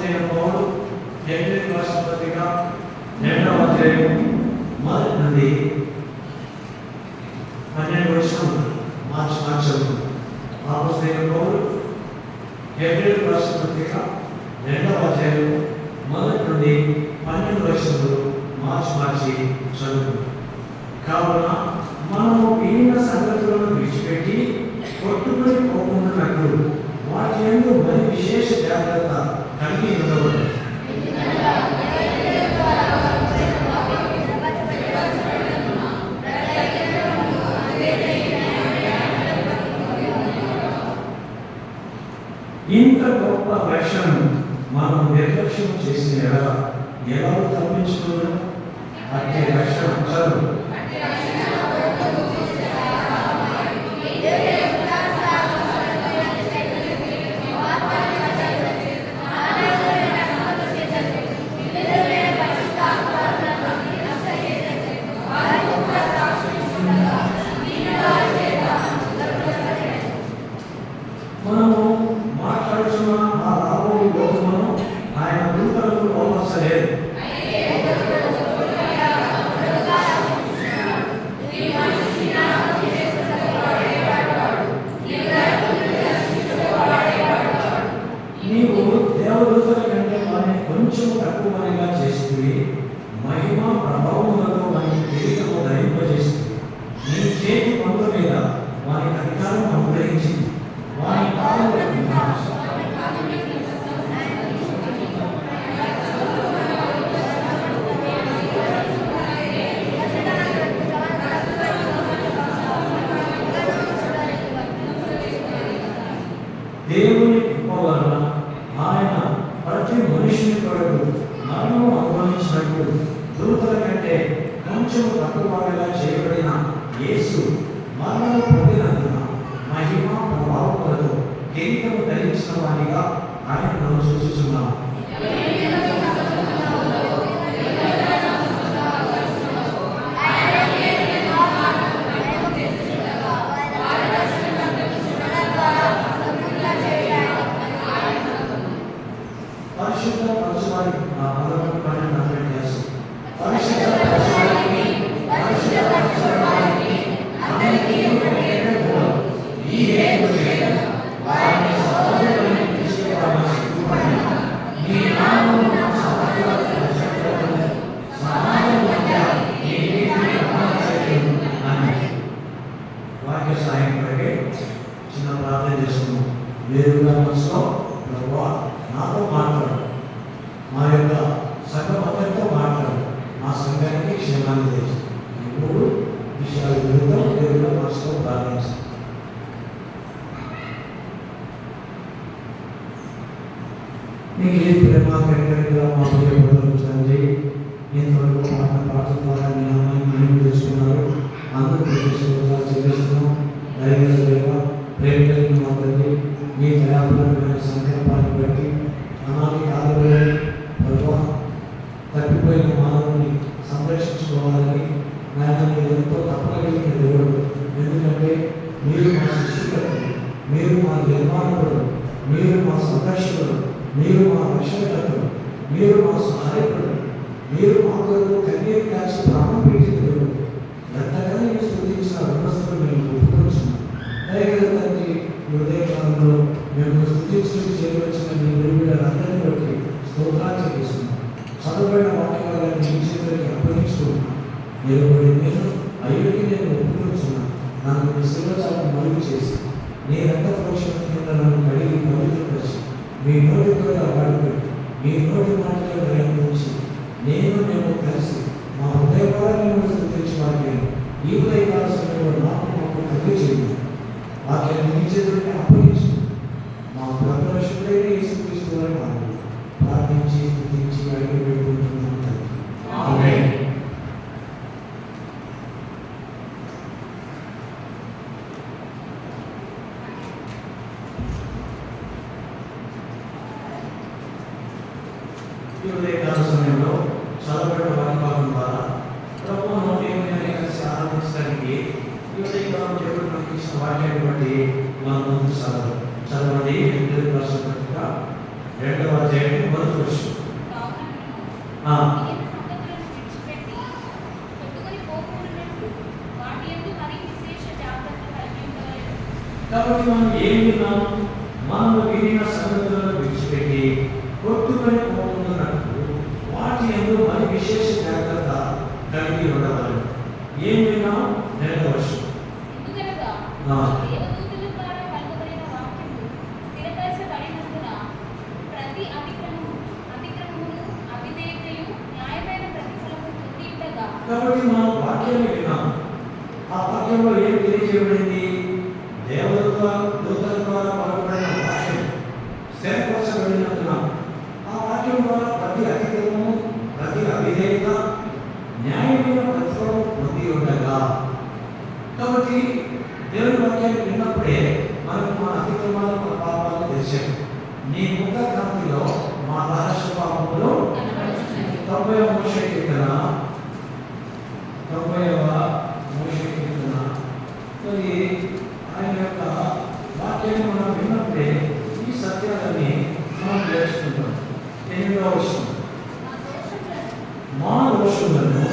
అపోస్తలుడైన పౌలు హెబ్రీయులకు రాసిన పత్రిక 2వ అధ్యాయం మొదటి నుండి 12 వచనం మార్చి చదువుతుంది. అపోస్తలుడైన పౌలు హెబ్రీయులకు రాసిన పత్రిక 2వ అధ్యాయం మొదటి నుండి 12 వచనాలు మార్చి చదువుతుంది. కావున మనము విన్న సంగతులను విడిచిపెట్టి కొట్టుకొని పోకున్నట్లు వాటి యందు మరి విశేష జాగ్రత్త కలిగి ఉండవలెను. ఇంత గొప్ప రక్షణ మనం నిర్లక్ష్యం చేసిన ఎలా తప్పించుకున్నాం? అట్టి రక్షణ చదువు మనము మాట్లాడుతున్న ఆ రాబోయే లోకమును ఆయన దూతలకు లోపరచలేదు. నీవు దేవదూతల కంటే వారిని కొంచెం తక్కువగా చేస్తుంది, మహిమ ప్రభావములతో వారిని కిరీటము ధరింపజేస్తుంది. నీ చేతి పనుల మీద వారికి అధికారం అనుగ్రహించింది. వారి కాలంలో దేవుని కృప వలన ఆయన ప్రతి మనిషిని కొరకు మరణము అనుభవించినట్టు దూతల కంటే కొంచెం తక్కువగా చేయబడిన యేసు మరణము పొందినందున మహిమ ప్రభావములతో కిరీటము ధరించిన వారిగా ఆయనను సూచిస్తున్నాం. పరిశుద్ధ పరచువారి వాక్య సాయం కొరకే చిన్న ప్రార్థన చేసుకున్నాం. వేరుగా మనసులో ప్రభువా నాతో మాట్లాడు, మా యొక్క సంఘం అందరితో మాట్లాడు, మా సంఘానికి క్షేమాన్ని తెచ్చు. ఇప్పుడు విషయాల విరుద్ధం వేరుగా మనసులో ప్రార్థించాలి. నీకు ఏ ప్రేమ కనికరంగా మా ప్రియపడుతుంది. ఇంతవరకు మాట పాటల ద్వారా మీ నామాన్ని మేము తెలుసుకున్నారు. అందరూ చెల్లిస్తున్నాం. దయగల ప్రేమ కలిగిన మా తల్లి, మీ దయాపరమైన సంకల్పాన్ని బట్టి అనాది కాలంలో తప్పిపోయిన మానవుని సంరక్షించుకోవాలని నాయన మీరు ఎంతో తప్పగలిగిన దేవుడు. ఎందుకంటే మీరు మా సృష్టికర్తలు, మీరు మా నిర్మాణకుడు, మీరు మా సంరక్షకుడు, మీరు మా రక్షణకర్తలు, మీరు మా సహాయకుడు, మీరు మా కొరకు కన్నీరు కాల్చి ప్రాణం పెట్టిన దేవుడు. ఎంతగానో మీరు స్తుతించిన రుణస్తులు మేము ఒప్పుకొచ్చున్నాం. దయగల తండ్రి, ఉదయకాలంలో మేము స్తుతించి చేయవలసిన మీ గురువులందరినీ బట్టి స్తోత్రాలు చెల్లిస్తున్నాం. చదవబడిన వాక్యాలను మీ చేతులకి అప్పగించుకుంటున్నాం. నిలబడి నేను అయ్యుడికి నేను ఒప్పుకొచ్చున్నాను. నన్ను మీ శిల్వచాలను మరుగు చేసి నీ రక్త ప్రోక్షణ కింద నన్ను కడిగి పవిత్రపరిచి మీ నోటి కూడా వాడిపెట్టి మీ నోటి మాటలో ప్రయత్నించి మేము కలిసి మా హృదయపరాలను స్థుతించి వాక్యాన్ని ఈ ఉదయకాల సమయంలో మాకు తగ్గి చేయండి. వాక్యాన్ని మీ చేతులకి అప్పగించి మా ప్రభురక్షకుడైన యేసుక్రీస్తు వారి నామములో ప్రార్థించి స్తుతించి అడిగి పెట్టుకుంటున్నాం తండ్రి. ఆమేన్. ఈ ఉదయకాల సమయంలో చదవబడిన వాక్యభాగం ద్వారా ప్రభువును దేవుని కలిసి ఆరాధించడానికి ఈ ఉదయకాలం దేవుడు మనకి ఇచ్చిన వాక్యాన్ని బట్టి మనం ముందుకు చదవండి. హెబ్రీయులకు రాసిన పత్రిక 2వ అధ్యాయం 1వ వచనం. ఆ, కాబట్టి మనం ఏం విన్నాం? మనము వినిన సంగతులను విడిచిపెట్టి కొట్టుకొని పోతున్నట్టు వాటి యందు మరి విశేష జాగ్రత్త కలిగి ఉండవాలి. ఏం విన్నాం? 2వ వచనం. కాబట్టి మనం వాక్యాన్ని విన్నాం. ఆ వాక్యంలో ఏం తెలియజేయబడింది? దూతల ద్వారా పలుకబడిన వాక్యం స్థిరపరచబడినందున ఆ వాక్యం ద్వారా ప్రతి అతిక్రమము, ప్రతి అవిధేయత న్యాయమైన ప్రతిఫలం పొంది ఉండగా, కాబట్టి దేవుని వాక్యాన్ని విన్నప్పుడే మనకు మన అతిక్రమాలు, మన పాపాలు తెలిసాయి. నీ ముఖ కాంతిలో మా రహస్య పాపములు 90వ మోషే కీర్తన మరి ఆయన యొక్క వాక్యాన్ని మనం విన్నప్పుడే ఈ సత్యాలని మనం నేర్చుకుంటాం. 8వ వచనం. మా దోషములను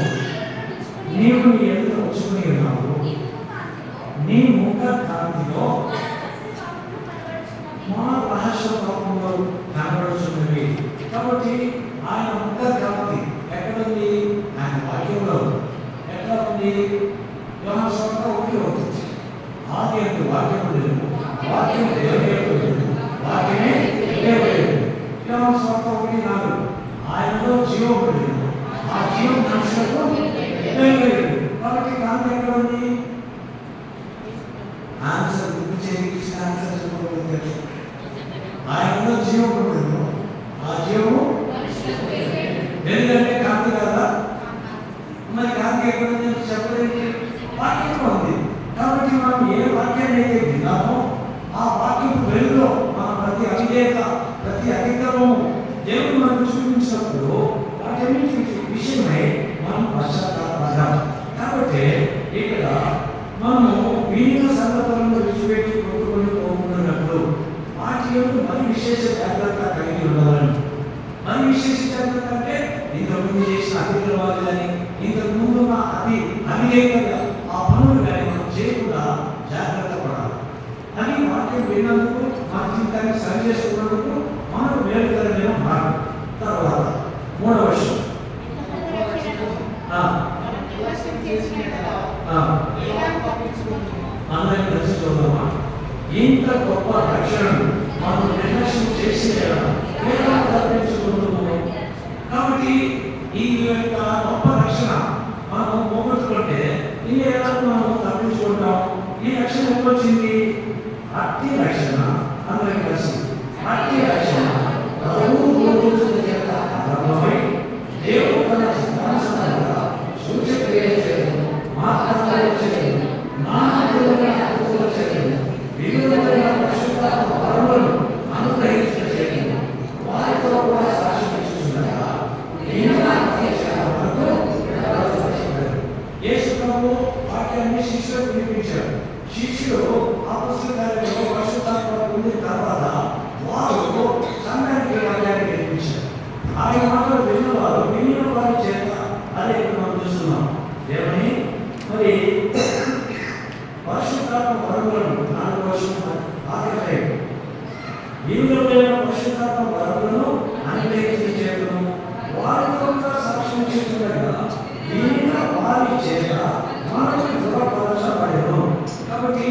నీవు నీ ఎదుట ఉంచుకుని ఉన్నావు, నీ ముఖ కాంతిలో మా రహస్య పాపములు కనబడుచున్నవి. కాబట్టి ఆయన ముఖ కాంతి ఎక్కడుంది? ఆయన వాక్యంలో. ఎక్కడ ఉంది? యోహాను సువార్త 1:1. ఆది యందు వాక్యము ఉండెను, వాక్యము దేవుని యొద్ద ఉండెను, వాక్యమే దేవుడు. యోహాను సువార్త 1:4. ఆయనలో జీవం ఉండెను, ఆ జీవం మనుషులకు వెలుగైనది. కాబట్టి కాంతి ఎక్కడ ఉంది? ఆన్సర్ గుర్తు చేసి ఆన్సర్ చెప్పబోతుంది. ఆయనలో జీవం ఉండెను, ఆ జీవము వెలుగంటే కాంతి కదా. మరి కాంతి ఎక్కడ ఉంది చెప్పలేదు. వాక్యంలో ఉంది. కాబట్టి మనం ఏ వాక్యాన్ని అయితే విన్నామో ఆ వాక్యం వెలుగులో మన ప్రతి అవిధేయత, ప్రతి అతిక్రమము దేవుడు మనకు చూపించినప్పుడు వాటన్నిటి విషయమై మనం పశ్చాత్తాపడ్డాం. కాబట్టి ఇక్కడ మనము వినిన సంగతులను విడిచిపెట్టి కొట్టుకొని పోకున్నప్పుడు వాటి యొక్క మరి విశేష జాగ్రత్త కలిగి ఉండాలని. మరి విశేష జాగ్రత్త అంటే ఇంతకుముందు చేసిన అతిక్రమాలు కానీ, ఇంతకుముందు ఉన్న అవిధేయతగా ఆ పనులు కానీ మనం చేయకుండా జాగ్రత్త పడాలి అని వాక్యం విన్నందుకు, మన జీవితాన్ని సరి చేసుకున్నందుకు మనకు మేలుకరమైన మార్గం. తర్వాత 3వ విషయం. అందరికీ కలిసి చూద్దామా? ఇంత గొప్ప రక్షణను మనం నిర్లక్ష్యం చేసి తప్పించుకుంటున్నాము. కాబట్టి ఈ యొక్క గొప్ప రక్షణ మనం పోగొట్టుకుంటే ఇది ఎలా మనం తప్పించుకుంటాం? ఈ రక్షణ ఎప్పుడు వచ్చింది? అట్టి రక్షణ అందరికీ కలిసి అట్టి రక్షణ దేవుడు తన చిత్తానుసారంగా సూచక్రియ చేయడం, మాట్లాడడం చేయడం, వివిధమైన పరిశుద్ధాత్మ వరములను అనుగ్రహించడం చేయడం, వారితో కూడా సాక్షి ఇస్తుండగా యేసు ప్రభువు వాక్యాన్ని శిష్యులకు వినిపించారు. శిష్యులు అపొస్తలుల కార్యాలలో పరిశుద్ధాత్మ పొందిన తర్వాత వారు సంఘానికి వాక్యాన్ని వినిపించారు. ఆయన మాటలు విన్నవారు వినిన వారి చేత అదే మనం చూస్తున్నాం. ఏమని? మరి పరిశుద్ధాత్మ వరములను 4వ వచనం ఆఖరి వివిధమైన పరిశుద్ధాత్మ వరములను అనుగ్రహించి చేతును వారితో సాక్ష్యం చేస్తుండగా వినిన వారి చేత మనకు దృఢపరచబడెను. కాబట్టి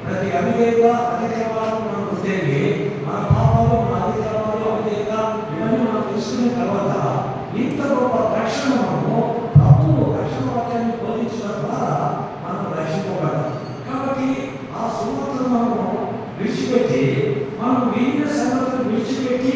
ప్రతి అవిధేయత, అతిక్రమాలను మనం గుర్తించి మన పాపాలు, మన అతిక్రమాలు, అవిధేయత ఇవన్నీ మనం తెలుసుకున్న తర్వాత ఇంత గొప్ప రక్షణ మనము ప్రభువు రక్షణ వాక్యాన్ని బోధించడం ద్వారా మనం రక్షింపబడాలి. కాబట్టి ఆ సువార్తను మనము విడిచిపెట్టి, మనం వినిన సంగతులు విడిచిపెట్టి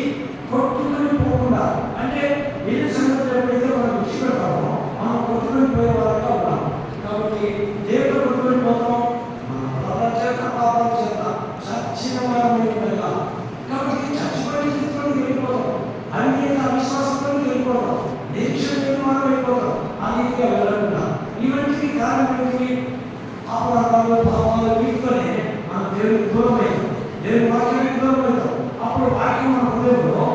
కొట్టుకొని పోకుండా, అంటే వినిన సంగతులు ఎప్పుడైతే మనం విడిచిపెడతామో మనం కొట్టుకొని పోయే వాళ్ళగా ఉన్నాం. కాబట్టి దేవుడు కొట్టుకొని పోతాం మన పాపాల చేత, పాపాల చేత చచ్చిన వారమై ఉండగా. కాబట్టి చచ్చిపోయిన స్థితిలో వెళ్ళిపోతాం, అవిధేయత అవిశ్వాసంలో వెళ్ళిపోతాం, నిరీక్షణ లేని వారం అయిపోతాం. ఆ రీతిగా వెళ్ళకుండా ఇవన్నీ కారణం ఏంటి? అపరాధాలు, భావాలు వీటితోనే మనం దేవునికి దూరం అవుతాం, దేవుని వాక్యానికి దూరం అవుతాం. అప్పుడు వాక్యం మన హృదయంలో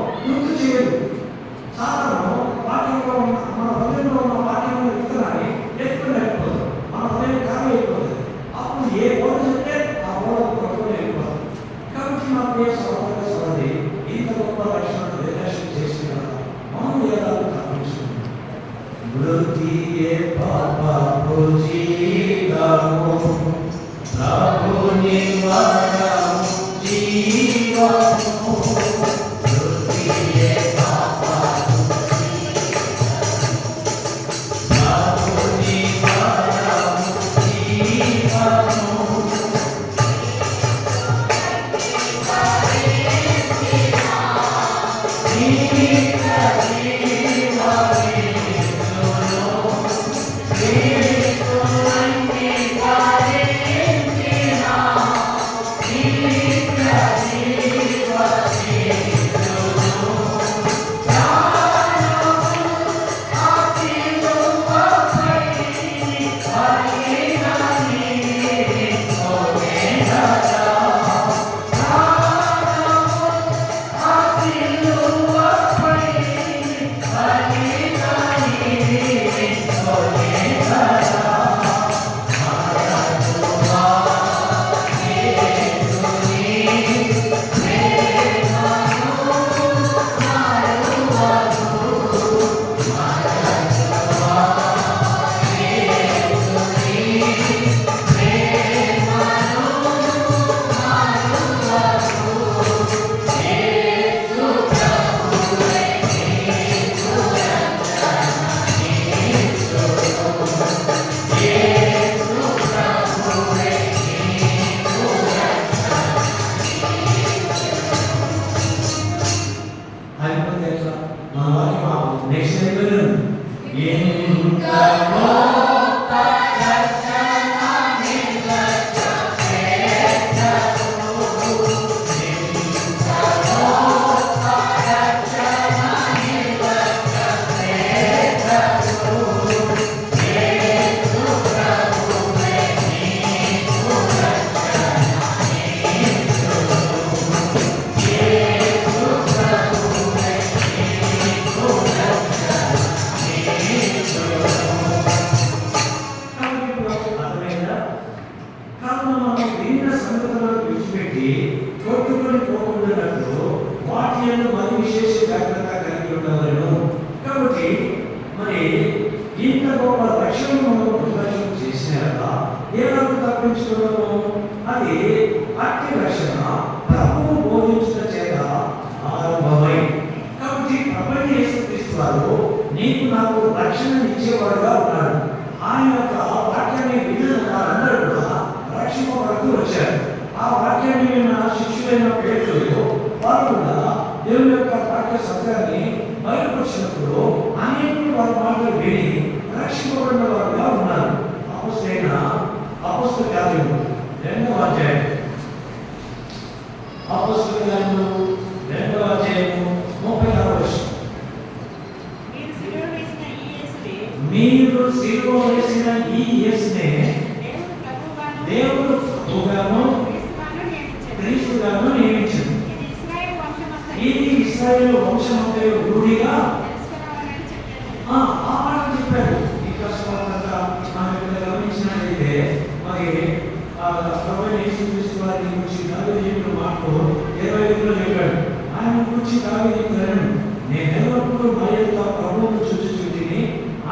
మీరు సిలువ వేసిన ఈ యేసునే దేవుడు ప్రభువుగాను క్రీస్తుగాను నియమించాడు. ఇది ఇశ్రాయేలు వంశమంతయు రూఢిగా ఆ మాట చెప్పాడు. ఈ కష్టపడంతా మనం ఇక్కడ గమనించినట్లయితే మరి ప్రభువైన యేసుక్రీస్తు వారి గురించి దావీదు చెప్పిన మాటలు 25లో చెప్పాడు. ఆయన గురించి దావీదు చెప్పాడు, నేను ఎల్లప్పుడూ నా యొక్క ప్రభువును చూచుచుంటిని,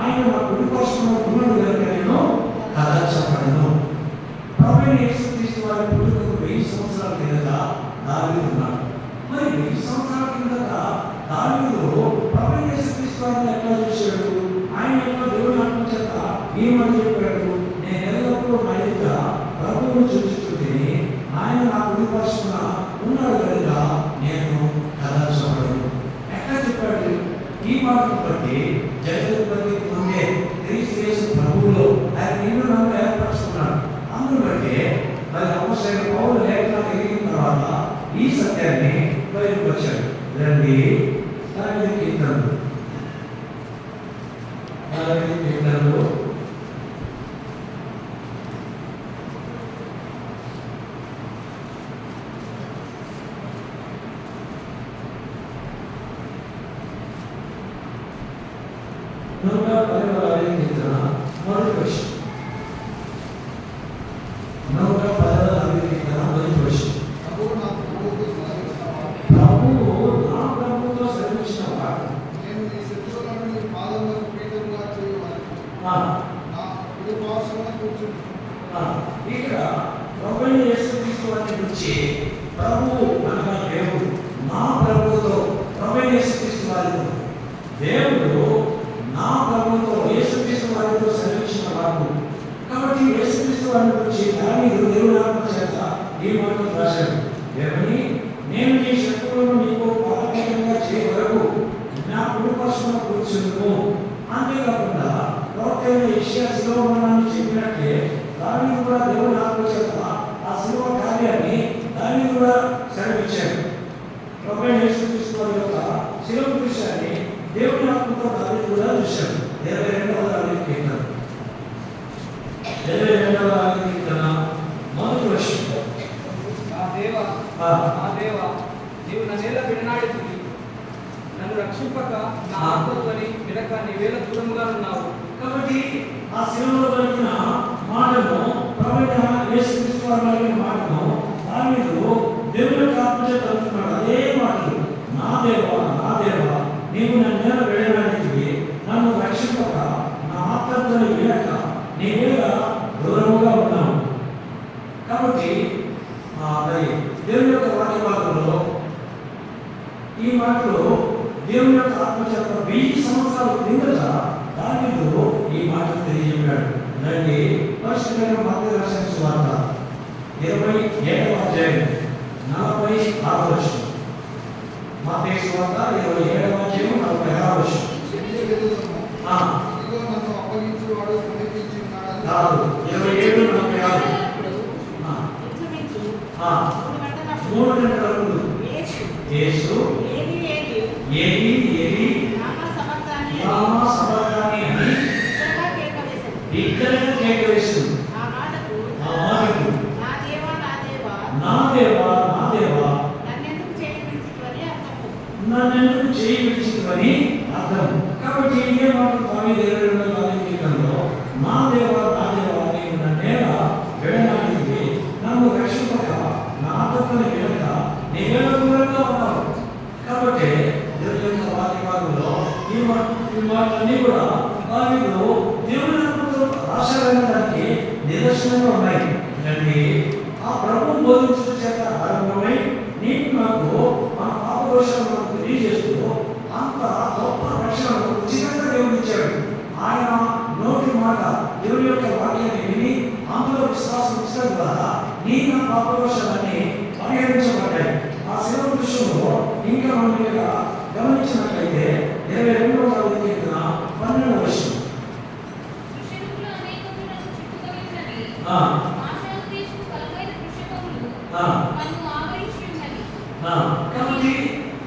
ఆయన నా కుడి పక్షమున ఉన్నాడు కనుక నేను కదల్చబడను. ప్రభువైన యేసుక్రీస్తు వారి పుట్టుకకు 1000 సంవత్సరాల కిందట దావీదు ఉన్నాడు. మరి 1000 సంవత్సరాల కిందట దావీదు ప్రభువైన యేసుక్రీస్తు వారిని ఎట్లా చూశాడు? ఆయన యొక్క దేవుని ఆత్మ చేత ఏమని చెప్పాడు? నేను ఎల్లప్పుడూ నా యొక్క ప్రభువును చూచుచుంటిని, ఆయన నా కుడి పక్షమున ఉన్నాడు కనుక నేను కదల్చబడను. ఎట్లా చెప్పాడు? ఈ మాటను బట్టి జగదుత్పత్తికి ముందే క్రీస్తు యేసు ప్రభువులో ఆయన నిన్ను నన్ను ఏర్పరచుకున్నాడు. అందును బట్టి మరి అపోస్తలుడైన పౌలు లేఖనాలు ఎదిగిన తర్వాత ఈ సత్యాన్ని బయలుపరిచాడు. రండి దావీదు కీర్తనలు 110 కీర్తన మొదటి వచనం. 110 కీర్తన మొదటి వచనం. ప్రభువు నా ప్రభువుతో సెలవిచ్చిన వాడు, నేను నీ శత్రువులను నీ పాదములకు పీఠముగా చేయవలెను. నా కుడి పార్శ్వమున కూర్చుండు. ఇక్కడ ప్రభువైన యేసుక్రీస్తు వారి గురించి ప్రభువు అనగా దేవుడు నా ప్రభువుతో ప్రభువైన యేసుక్రీస్తు వారితో దేవుడు నా ప్రభువుతో యేసుక్రీస్తు వారితో సెలవిచ్చిన వాడు. కాబట్టి యేసుక్రీస్తు వారి గురించి దావీదు దేవుని ఆత్మ చేత ఈ మాటలు రాశాడు. దేవుని, నేను నీ శత్రువులను నీకు పాదపీఠంగా చేయ వరకు నా కుడి పక్షమున కూర్చుండుము. అంతేకాకుండా ప్రవక్త యెషయా శిలువ మరణాన్ని చెప్పినట్లే దావీదు కూడా దేవుని ఆత్మ చేత ఆ శిలువ కార్యాన్ని కూడా చూశాడు. 22వ కీర్తన 22వ కీర్తన మొదటి వర్షం. నా దేవా నీవు నన్నేళ్ళ విడనాడితివి, నన్ను రక్షింపక నా ఆత్మధ్వని వినక నీవేళ దూరంగా ఉన్నావు. కాబట్టి ఆ శిలువలో పలికిన మాటను, ప్రభువైన యేసుక్రీస్తు వారు పలికిన మాటను దావీదు దేవుని యొక్క ఆత్మచేత పలుకుతున్నాడు. అదే మాటలు, నా దేవా నీవు నన్నేళ్ళ విడనాడితివి, నన్ను రక్షింపక నా ఆత్మధ్వని వినక నీవేళ దూరముగా ఉన్నావు. కాబట్టి మరి దేవుని యొక్క వాక్య భాగంలో ఈ మాటలు దేవుని యొక్క ఆత్మచేత 1000 సంవత్సరాల క్రిందట దావీదు ఈ మాటలు తెలియజెప్పాడు. రండి పరిశుద్ధమైన మత్తయి రాసిన సువార్త 27వ అధ్యాయం 46వ వచనం. మత్తయి సువార్త 27వ అధ్యాయం 46వ వచనం. ఇదిగో నన్ను అప్పగించువాడు సమీపించి ఉన్నాడు. కాదు, 27:46. 3 గంటల ముందు యేసు ఏలి నామా సమర్థాన్ని అని బిగ్గరగా కేక వేసింది. ఆ మాటకు నా దేవా నన్నెందుకు చేయి విడిచితివని అర్థం. కాబట్టి ఇదే మాట దావీదు 22వ కీర్తనలో నా దేవా నీవు నన్నేలా విడనాడితివి, నన్ను రక్షింపక నా ఆత్మని వినక నీవేళ దూరంగా ఉన్నావు. కాబట్టి దేవుని యొక్క వాక్య భాగంలో ఈ మాటలన్నీ కూడా దావీదు దేవుని రాశారనడానికి నిదర్శనంగా ఉన్నాయి. అంటే ఆ ప్రభు బోధించడం చేత ఆరంభమై నీకు నాకు మన పాప దోషాలను మనకు తెలియజేస్తూ అంత గొప్ప రక్షణను ఉచితంగా దేవుడు ఇచ్చాడు. ఆయన నోటి మాట దేవుని యొక్క వాక్యాన్ని విని అందులో విశ్వాసం ఉంచడం ద్వారా నీ నా పాప దోషాలన్నీ పరిహరించబడ్డాయి. ఆ శివ దృశ్యంలో ఇంకా మనం గమనించినట్లయితే 22వ కీర్తన 12వ వచనం. కాబట్టి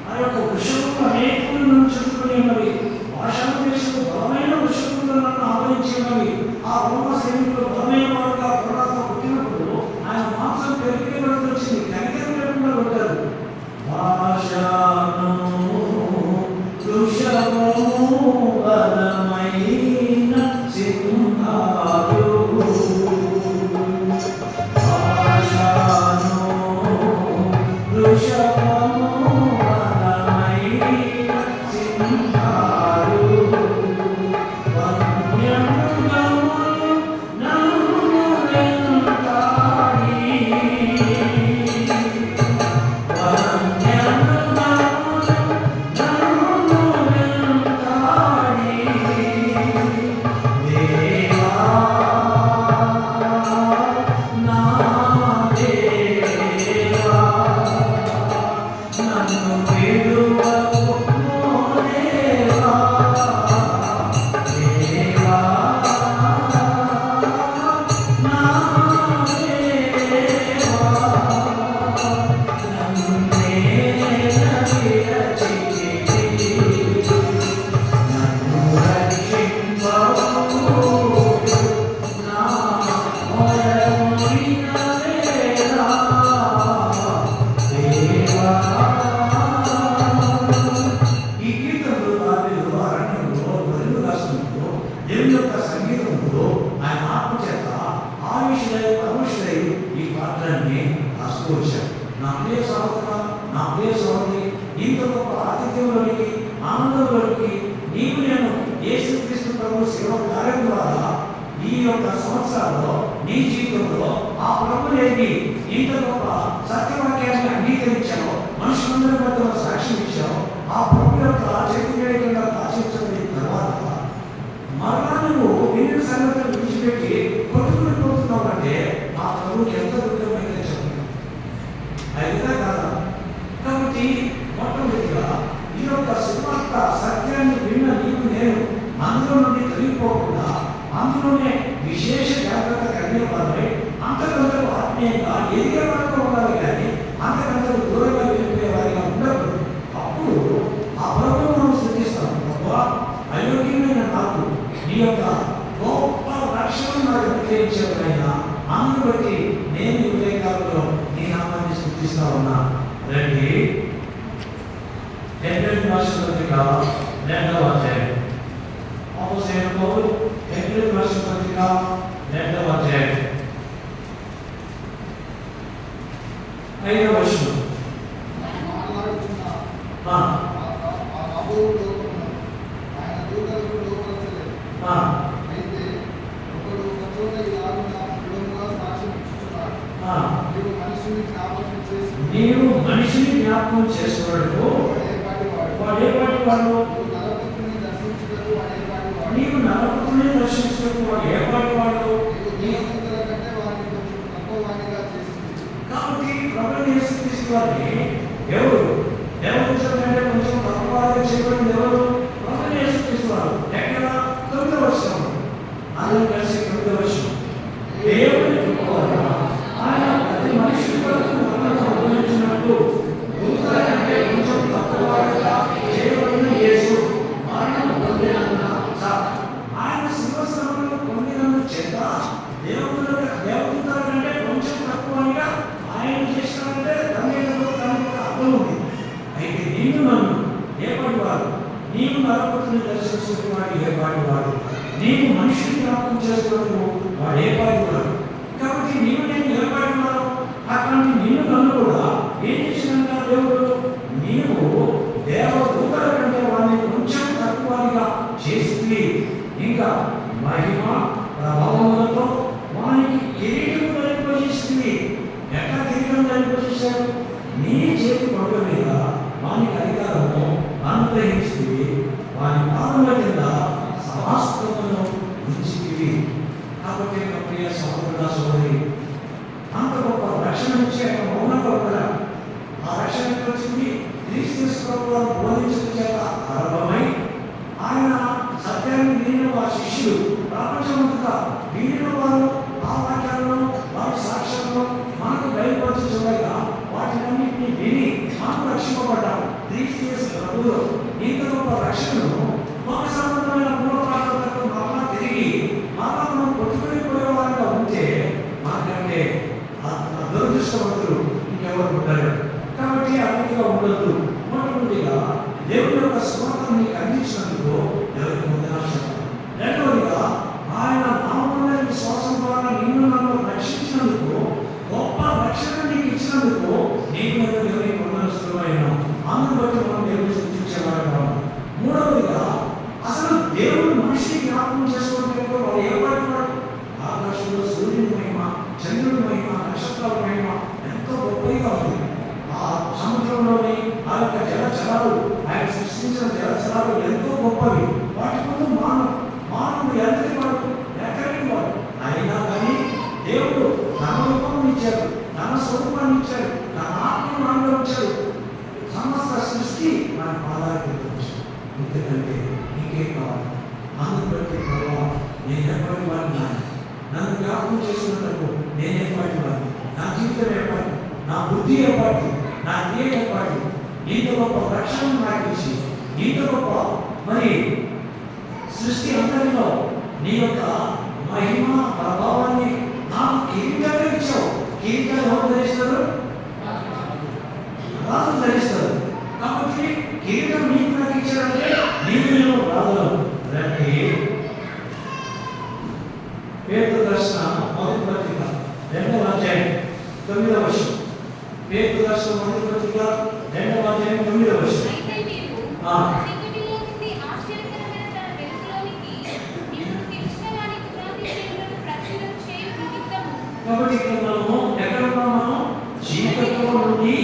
ఆ యొక్క వృషభములు అనేకులు నన్ను చుట్టుకుని ఉన్నవి, భాషల దేశంలో బలమైన వృషభములు నన్ను ఆవరించి ఉన్నవి. ఆ రోమ సైనికులు బలమైన వారుగా పోరాటం పుట్టినప్పుడు ఆయన మాంసం పెరిగేబడి వచ్చింది, కనికరం లేకుండా కొట్టారు. భాషను వృషభము బలమైన సింహాలు, సంవత్సరాల్లో నీ జీవితంలో ఆ ప్రభుని ఇంత గొప్ప సత్యవాక్యాన్ని అంగీకరించావు, మనుషులందరి మధ్య సాక్ష్యం ఇచ్చావు. ఆ ప్రభు యొక్క చైతన్యంగా ఆశించిన తర్వాత మరలా నువ్వు ఎన్ని సంగతులు విడిచిపెట్టి కొట్టుకుని పోతున్నావు అంటే ఆ ప్రభుకి ఎంత దుఃఖమైతే చెప్పండి, అయితే కాదా? కాబట్టి మొట్టమొదటిగా ఈ యొక్క సువార్త సత్యాన్ని విన్న నీకు నేను అందులో నుండి తొలగిపోకుండా అందులోనే విశేష జాగ్రత్త కలిగిన వారై అంతకంతకు ఆత్మీయంగా ఎదిగే వారిగా ఉండాలి, కానీ అంతకంతకు దూరంగా వెళ్ళిపోయే వారిగా ఉండకూడదు. అప్పుడు ఆ ప్రభుత్వం మనం సృష్టిస్తాం. అయోగ్యమైన చూపిస్తా ఉన్నా. రండి, హెబ్రీ రాసిన పత్రిక 2వ అధ్యాయం. అపోస్తలుడైన పౌలు హెబ్రీ రాసిన పత్రిక 2వ అధ్యాయం 5వ వచనం. అయితే ఒకడు ఒక చోట ఇలాగున దృఢముగా సాక్ష్యం ఇచ్చుచున్నాడు. నీవు మనిషిని జ్ఞాపకం చేసుకున్నాడు. వాడు ఏ పాటి వాడు? నీవు నరపుత్రుని దర్శించుటకు వాడు ఏ పాటి వాడు? కాబట్టి ప్రభువు యేసుక్రీస్తు వారిని ఎవరు దేవదూతల కంటే కొంచెం తక్కువగా చేయబడింది ఎవరు? ప్రభువు యేసుక్రీస్తు వారు. ఎక్కడ? 9వ వచనం. అందరూ కలిసి 9వ వచనం. దేవుని కృప వలన ఆయన ప్రతి మనిషి కొరకు మనకు అనుగ్రహించినట్టు దూతల కంటే కొంచెం తక్కువగా చేయబడిన యేసు మరణం పొందినందున ఆయన శివశ్రమను పొందినందు చేత దేవదూతల కంటే కొంచెం తక్కువగా ఆయన చేసినంటే తనకు అర్థం ఉంది. అయితే నిన్ను నన్ను ఏపాటి వాడు? నీవు నరపుత్రుని దర్శించుకుని వాడు ఏపాటి వాడు? నీవు మనిషిని జ్ఞాపకం చేసుకున్నావు వాడు ఏపాటి వాడు? కాబట్టి నీవు నేను ఏపాటి వాడు? అట్లాంటి నిన్ను నన్ను కూడా ఏం చేసినంత దేవుడు నీవు దేవదూతల కంటే వాడిని కొంచెం తక్కువగా చేసి ఇంకా మహిమ ప్రభావములతో వానికి కిరీటం ధరింపజేస్తుంది. ఎట్లా కిరీటం ధరింపజేశాడు? నీ చేతి పనుల మీద వానికి అధికారము అనుగ్రహించింది. వాని పాదముల కింద సమస్తమును ఉంచితివి. కాబట్టి నా ప్రియ సహోదరుడా సహోదరి, అంత గొప్ప రక్షణ నుంచి ఆయన మౌనంగా కూడా ఆ రక్షణ వచ్చింది. క్రీస్తు ప్రభువు బోధించడం చేత ఆరంభమై ఆయన సత్యాన్ని వినిన వారి శిష్యులు ప్రపంచమంతటా వినిన వారు ఆ వాక్యాలను వారి సాక్ష్యాలను మనకు బయలుపరచుచుండగా వాటినన్నింటినీ విని మనకు రక్షింపబడ్డాం. క్రీస్తు ప్రభువులో ఇంత గొప్ప రక్షణను ఒక సంబంధమైన మూలపాఠాలకు మరలా తిరిగి మరలా మనం కొట్టుకునిపోయే వారిగా ఉంటే మనకంటే దురదృష్టవంతులు ఇంకెవరు ఉంటారు. కాబట్టి అన్నిటిగా ఉండదు. మొట్టమొదటిగా దేవుని యొక్క స్వార్థం నీకు అందించినందుకు ఎవరికి వందనాలు. రెండవదిగా ఆయన నామమున విశ్వాసం ద్వారా నిన్ను నన్ను రక్షించినందుకు, గొప్ప రక్షణ నీకు ఇచ్చినందుకు నీకు నేను ఎవరికి వందనస్తులమైన అందును బట్టి మనం దేవుని స్తుతించేవారు. మూడవదిగా అసలు దేవుడు మనిషిని జ్ఞాపకం చేసుకోవడం వాడు ఏ పాటి వాడు? ఆకాశంలో సూర్యుని మహిమ, చంద్రుని మహిమ, నక్షత్రాల మహిమ ఎంతో గొప్పగా ఉంది. ఆ సముద్రంలోని ఆ యొక్క జలచరాలు, ఆయన సృష్టించిన జలచరాలు ఎంతో గొప్పవి. వాటి ముందు మానవుడు ఎంతటి వాడు, ఎక్కడికి వాడు. అయినా కానీ దేవుడు తన రూపాన్ని ఇచ్చాడు, తన స్వరూపాన్ని ఇచ్చాడు, తన ఆత్మను అనుభవించాడు. సమస్త సృష్టి మన పాదాలకు వచ్చాడు. ఎందుకంటే నీకేం కావాలి? అందుకు బట్టి ప్రభావ నేను ఎప్పటి వాడిని, నన్ను జ్ఞాపకం చేసినందుకు నేను ఎప్పటి వాడిని, నా జీవితం ఎప్పటి, నా బుద్ధి ఎప్పటి, నా క్రియ ఎప్పటి, ఇంత గొప్ప రక్షణ నాకు ఇచ్చి ఇంత గొప్ప మరి సృష్టి అంతటిలో నీ యొక్క మహిమ ప్రభావాన్ని నాకు కిరీటంగా ఇచ్చావు. కిరీటాన్ని ఎవరు ధరిస్తారు? రాజు ధరిస్తారు. కాబట్టి కిరీటం నీకు నాకు ఇచ్చాడంటే నీకు నేను రాజులను. రండి, పేతురు దర్శన మొదటి పత్రిక 2వ అధ్యాయం 9వ వచనం. పేతురు దర్శన మొదటి పత్రిక 2వ అధ్యాయం 9వ వచనం. కాబట్టి ఇక్కడ మనము ఎక్కడ ఉన్నాం? మనం చీకటిలో నుండి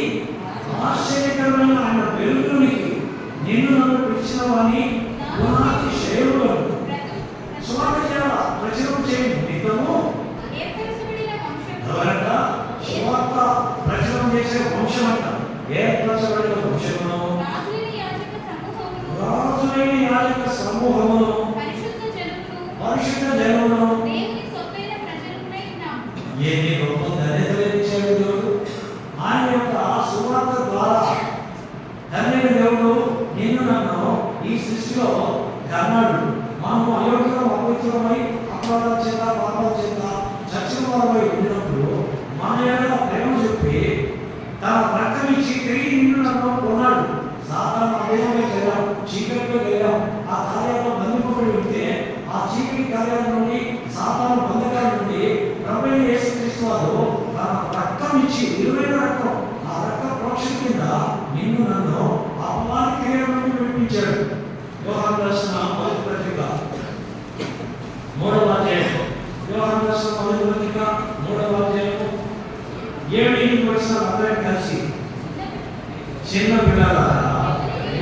ఆశ్చర్యకరమైన ఆయన వెలుగులోనికి నిన్ను నన్ను పిలిచిన వాని గుణాతి శైలులను సువార్త చేయాల, ప్రచురం చేయండి. నిత్యము ఎవరంట? సువార్త ప్రచురం చేసే వంశం అంట. ఏర్పరచబడిన వంశమును, రాజులైన యాజక సమూహమును, పరిశుద్ధ జనమును. ఏది గొప్ప ధన్యతలు ఇచ్చాడు దేవుడు. ఆయన యొక్క సువార్త ద్వారా ధన్యుడు దేవుడు నిన్ను నన్ను ఈ సృష్టిలో కన్నాడు. మనము అయోగ్యం, అపవిత్రమై, అపరాధ చేత, పాపాల చేత చచ్చిన వారమై ఉండినప్పుడు మన యొక్క ప్రేమ చెప్పి తన తన రక్తం ఇచ్చి తిరిగి నిన్ను నన్ను కొన్నాడు. సాతాను అదేవిధంగా వెళ్ళాం, చీకటిలో వెళ్ళాం, ఆ కార్యాల్లో బంధింపబడి ఉంటే ఆ చీకటి కార్యాల నుండి, సాతాను బంధకాల నుండి ప్రభువైన యేసుక్రీస్తు వారు తన రక్తం ఇచ్చి, విలువైన రక్తం, ఆ రక్త ప్రోక్షణ కింద నిన్ను నన్ను అపవాది క్రియల నుండి విడిపించాడు. యోహాను రాసిన మొదటి పత్రిక 3వ అధ్యాయం, యోహాను రాసిన మొదటి పత్రిక 3వ అధ్యాయం 7-8 వచనాలు అందరం కలిసి, చిన్న పిల్లలారా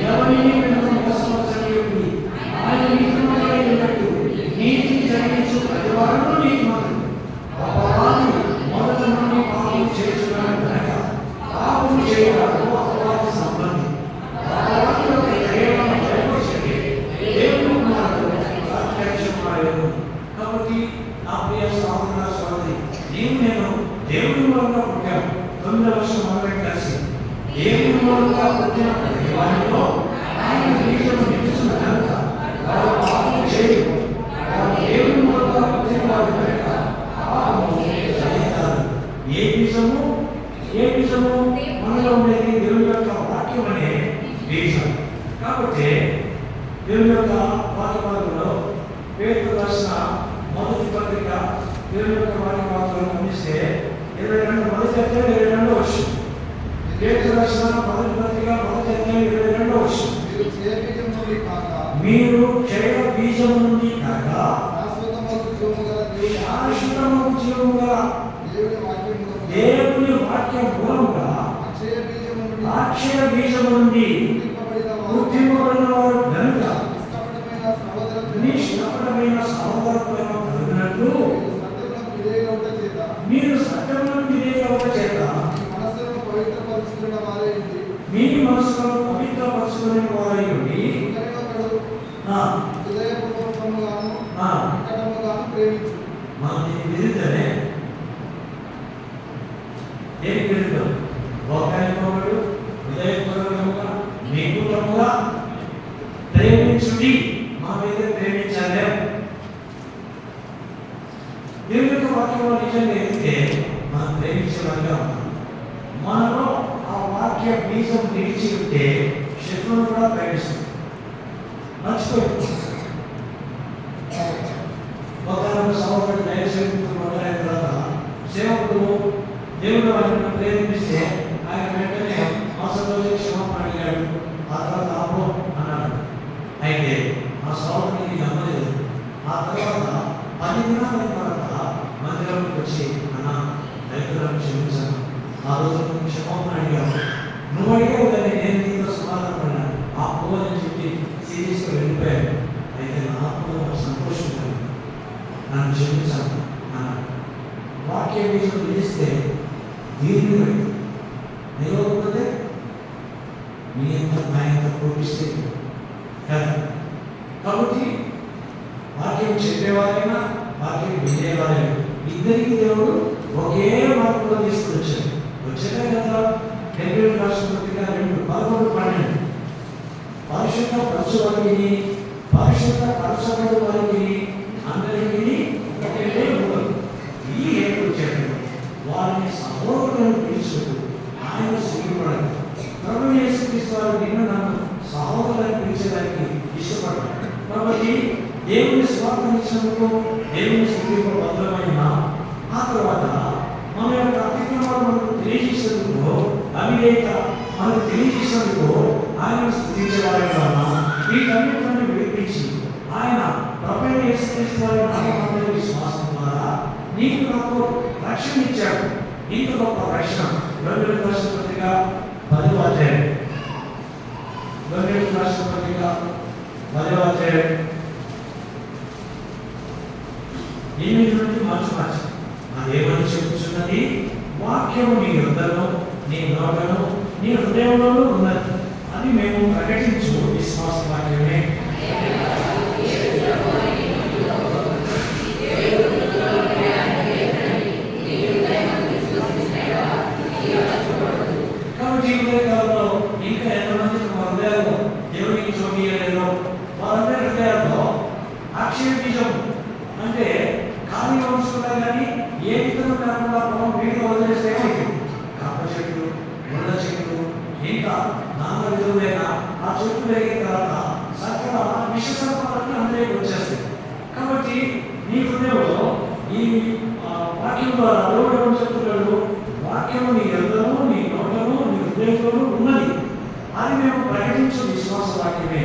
ఎవరిని మోసపరచకండి, ఆయన నీతిమంతుడై ఉన్నట్టు నీతిని జరిగించు ప్రతివాడును నీతిమంతుడు. అపవాది మొదట నుండి పాపం చేస్తున్నాడు కనుక పాపం చేయడానికి అపవాది సంబంధి. అపవాది యొక్క క్రియలను బయటపరిచేది దేవుని కుమారుడు ప్రత్యక్షమాయను. కాబట్టి నా ప్రియ సహోదర సహోదరి, నేను దేవుని మూలంగా పుట్టాను. 9వ వర్షం అందరం కలిసి, దేవుని మూలంగా పుట్టిన ప్రతి వారిలో ఆయన బీజము నిలుచున్న కనుక వారు పాపం చేయరు. వారు దేవుని మూలంగా పుట్టిన వారి కనుక పాపము చేయగలరు. ఏ బీజము మనలో ఉండేది దేవుని యొక్క వాక్యం అనే బీజం. కాబట్టి దేవుని యొక్క వాక్యంలో పేతురు రాసిన మొదటి పత్రిక దేవుని యొక్క వాక్యం గమనిస్తే 22వ అధ్యాయం 22వ వచనం. పేతురు రాసిన మొదటి పత్రిక 1వ అధ్యాయం 22వ వచనం. మీరు క్షయ బీజము నుండి కాక శాశ్వతమగు జీవము గల దేవుని వాక్యం మూలముగా అక్షయ బీజము నుండి పుట్టింపబడిన వారు కనుక నిష్కపటమైన సహోదరత్వం కలిగినట్లు మీరు సత్యములకు విధేయులవుట చేత మీ మనసులను పవిత్రపరచుకునే వారై ఉండి మనకి విరుద్ధమే. దేనికి విరుద్ధం? లోకానికోడు హృదయపూర్వకముగా నిపుణముగా ప్రేమించుడి. మనమైతే ప్రేమించాలి. దేవుని యొక్క వాక్యంలో నిజంగా ఎదిగితే మనం ప్రేమించేవారిగా ఉన్నాం. మనలో ఆ వాక్య బీజం నిలిచి ఉంటే శత్రువును కూడా ప్రేమిస్తుంది. మర్చిపోయి ఒక సహోదరుడు దైవ సేవకుడు మొదలైన తర్వాత సేవకుడు దేవుడు వారిని ప్రేమిస్తే ఆయన వెంటనే అవసరం క్షమాపణ అడిగాడు. ఆ తర్వాత ఆపో అన్నాడు. అయితే ఆ సహోదరుడికి నమ్మలేదు. ఆ తర్వాత 10 దినాల తర్వాత మందిరంలోకి వచ్చి, అన్న దైవకులను క్షమించాను, ఆ రోజు క్షమాపణ అడిగాను, నువ్వు అడిగావు కానీ నేను నీతో సమాధానపడినాను, ఆ పోదని చెప్పి సీరియస్గా వెళ్ళిపోయాను. అయితే నా ఆత్మలో సంతోషం కలిగింది, నన్ను క్షమించాను అన్నాడు. వాక్య బీజం నిలిస్తే దీన్ని నిలవకపోతే మీ ఎంత నా ఎంత కోపిస్తే కదా. కాబట్టి వాక్యం చెప్పేవారైనా వాక్యం వినేవారైనా ఇద్దరికి దేవుడు ఒకే మార్గంలో తీసుకుని వచ్చాడే కదా. హెబ్రీయులకు రాసిన పత్రిక 2:11-12 పరిశుద్ధ పరచువారికి పరిశుద్ధ పరచబడు వారికి అందరికీ ఒకటే మూలం. ఈ హేతువు చేత వారిని సహోదరులను పిలుచుకు ఆయన సిగ్గుపడదు. ప్రభువు యేసుక్రీస్తు వారు నిన్ను నన్ను సహోదరులను పిలిచేదానికి ఇష్టపడ్డాడు. కాబట్టి దేవుని స్వార్థించినందుకు దేవుని స్థితిలో భద్రమైన ఆ తర్వాత మన యొక్క అతిక్రమాలు మనకు తెలియజేసేందుకు అవిధేయత మనకు తెలియజేసేందుకు ఆయన స్థుతించేవారిగా వీటన్నిటిని విడిపించి ఆయన ప్రభువైన యేసుక్రీస్తు వారి నామములో విశ్వాసం ద్వారా నీకు నాకు రక్షణ ఇచ్చాడు. ఇంత గొప్ప రక్షణ. రోమీయులకు రాసిన పత్రిక 10వ అధ్యాయం, రోమీయులకు రాసిన పత్రిక 10వ అధ్యాయం 8 నుండి మార్చి అదేమని చెప్పుచున్నది? వాక్యము నీ హృదయము నీ నోటను నీ హృదయంలోనూ ఉన్నది. అది మేము ప్రకటించు విశ్వాస వాక్యమే. కాబట్టి ఈ హృదయకాలంలో ఇంకా ఎంతమంది తమ హృదయాల్లో దేవునికి చూపించలేదో వారందరి హృదయాల్లో అక్షయ బీజం అంటే ఖాళీ వంశుకున్నా కానీ ఏ విధంగా కాకుండా పొలం వీడిగా వదిలేస్తే ఏమైంది? కాప చెట్లు, ముళ్ళ ఇంకా నాన్న విధులైన ఆ చెట్టు పెరిగిన తర్వాత సకల విష సర్పాలన్నీ అందరికీ వచ్చేస్తాయి. కాబట్టి నీ హృదయంలో ఈ వాక్యం ద్వారా దేవుడు ఏమని చెప్తున్నాడు? వాక్యము నీ హృదయము, నీ నోటము, నీ హృదయంలోనూ ఉన్నది. అది మేము ప్రకటించు విశ్వాస వాక్యమే.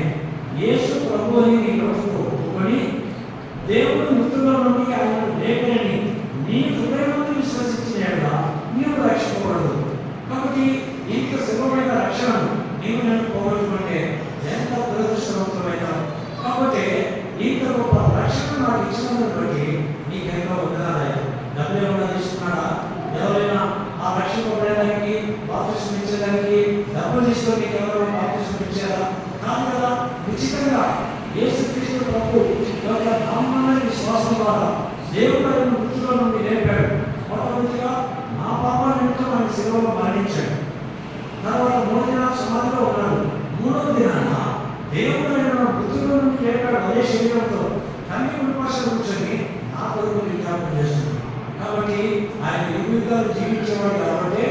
యేసు ప్రభు అని నీ నోటితో ఒప్పుకొని దేవుడు మృతుల నుండి ఆయన లేపని నీ హృదయంలో విశ్వసించినగా నీవు రక్షింపబడదు. కాబట్టి ఇంత సులభమైన రక్షణను నీవు నేను పోగొట్టుకుంటే ఎంత దురదృష్టవంతమైన. కాబట్టి ఇంత గొప్ప రక్షణ నాకు ఇచ్చినందుకు బట్టి నీకెంతో వందనాలయ్యా. డబ్బులు ఏమన్నా తీసుకున్నాడా? ఎవరైనా ఆ రక్షణ పొందడానికి బాప్తిస్మం ఇచ్చడానికి డబ్బులు తీసుకొని ఎవరైనా బాప్తిస్మం ఇచ్చారా? కాదు కదా. ఉచితంగా యేసుక్రీస్తు ప్రభు యొక్క నామమున విశ్వాసం ద్వారా దేవుడు ఆయన మృతుల నుండి లేపాడు. మొట్టమొదటిగా నా పాపాల నిమిత్తం ఆయన శిలువలో మరణించాడు. తర్వాత 3 దినాలు సమాధిలో ఉన్నాడు. 3వ దినాన దేవుడు ఆయన మృతుల నుండి లేపాడు. అదే శరీరంతో కన్య కుడిపార్శ్వ కూర్చొని నా కొరకు విజ్ఞాపన చేస్తున్నాడు. కాబట్టి ఆయన యుగాలు జీవించేవాడు కాబట్టి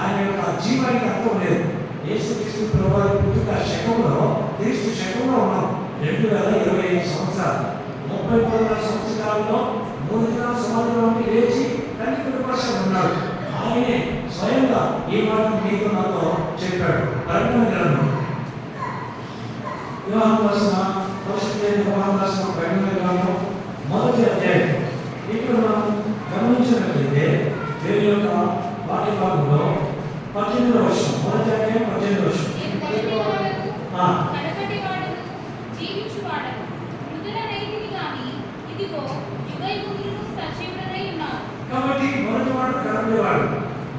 ఆయన యొక్క జీవానికి అర్థం లేదు. యేసుక్రీస్తు ప్రభువారి పుట్టుక శకంలో క్రీస్తు శకంలో ఉన్నాం. 2025 సంవత్సరాలు 33 సంవత్సరాల్లో 3 దినాల సమాధిలో ఉండి లేచి కన్య కుడిపార్శ్వ ఉన్నాడు. ఆయనే స్వయంగా ఈ మాట మీకు నాతో చెప్పాడు. పరిణామ గ్రంథం యోహాను రాసిన పరిణామ గ్రంథం 1వ అధ్యాయం. ఇక్కడ మనం గమనించినట్లయితే దేవుని యొక్క వాక్య భాగంలో 18వ వచనం, 1వ అధ్యాయం 18వ వచనం. కాబట్టి మొదటివాడు కడపటివాడు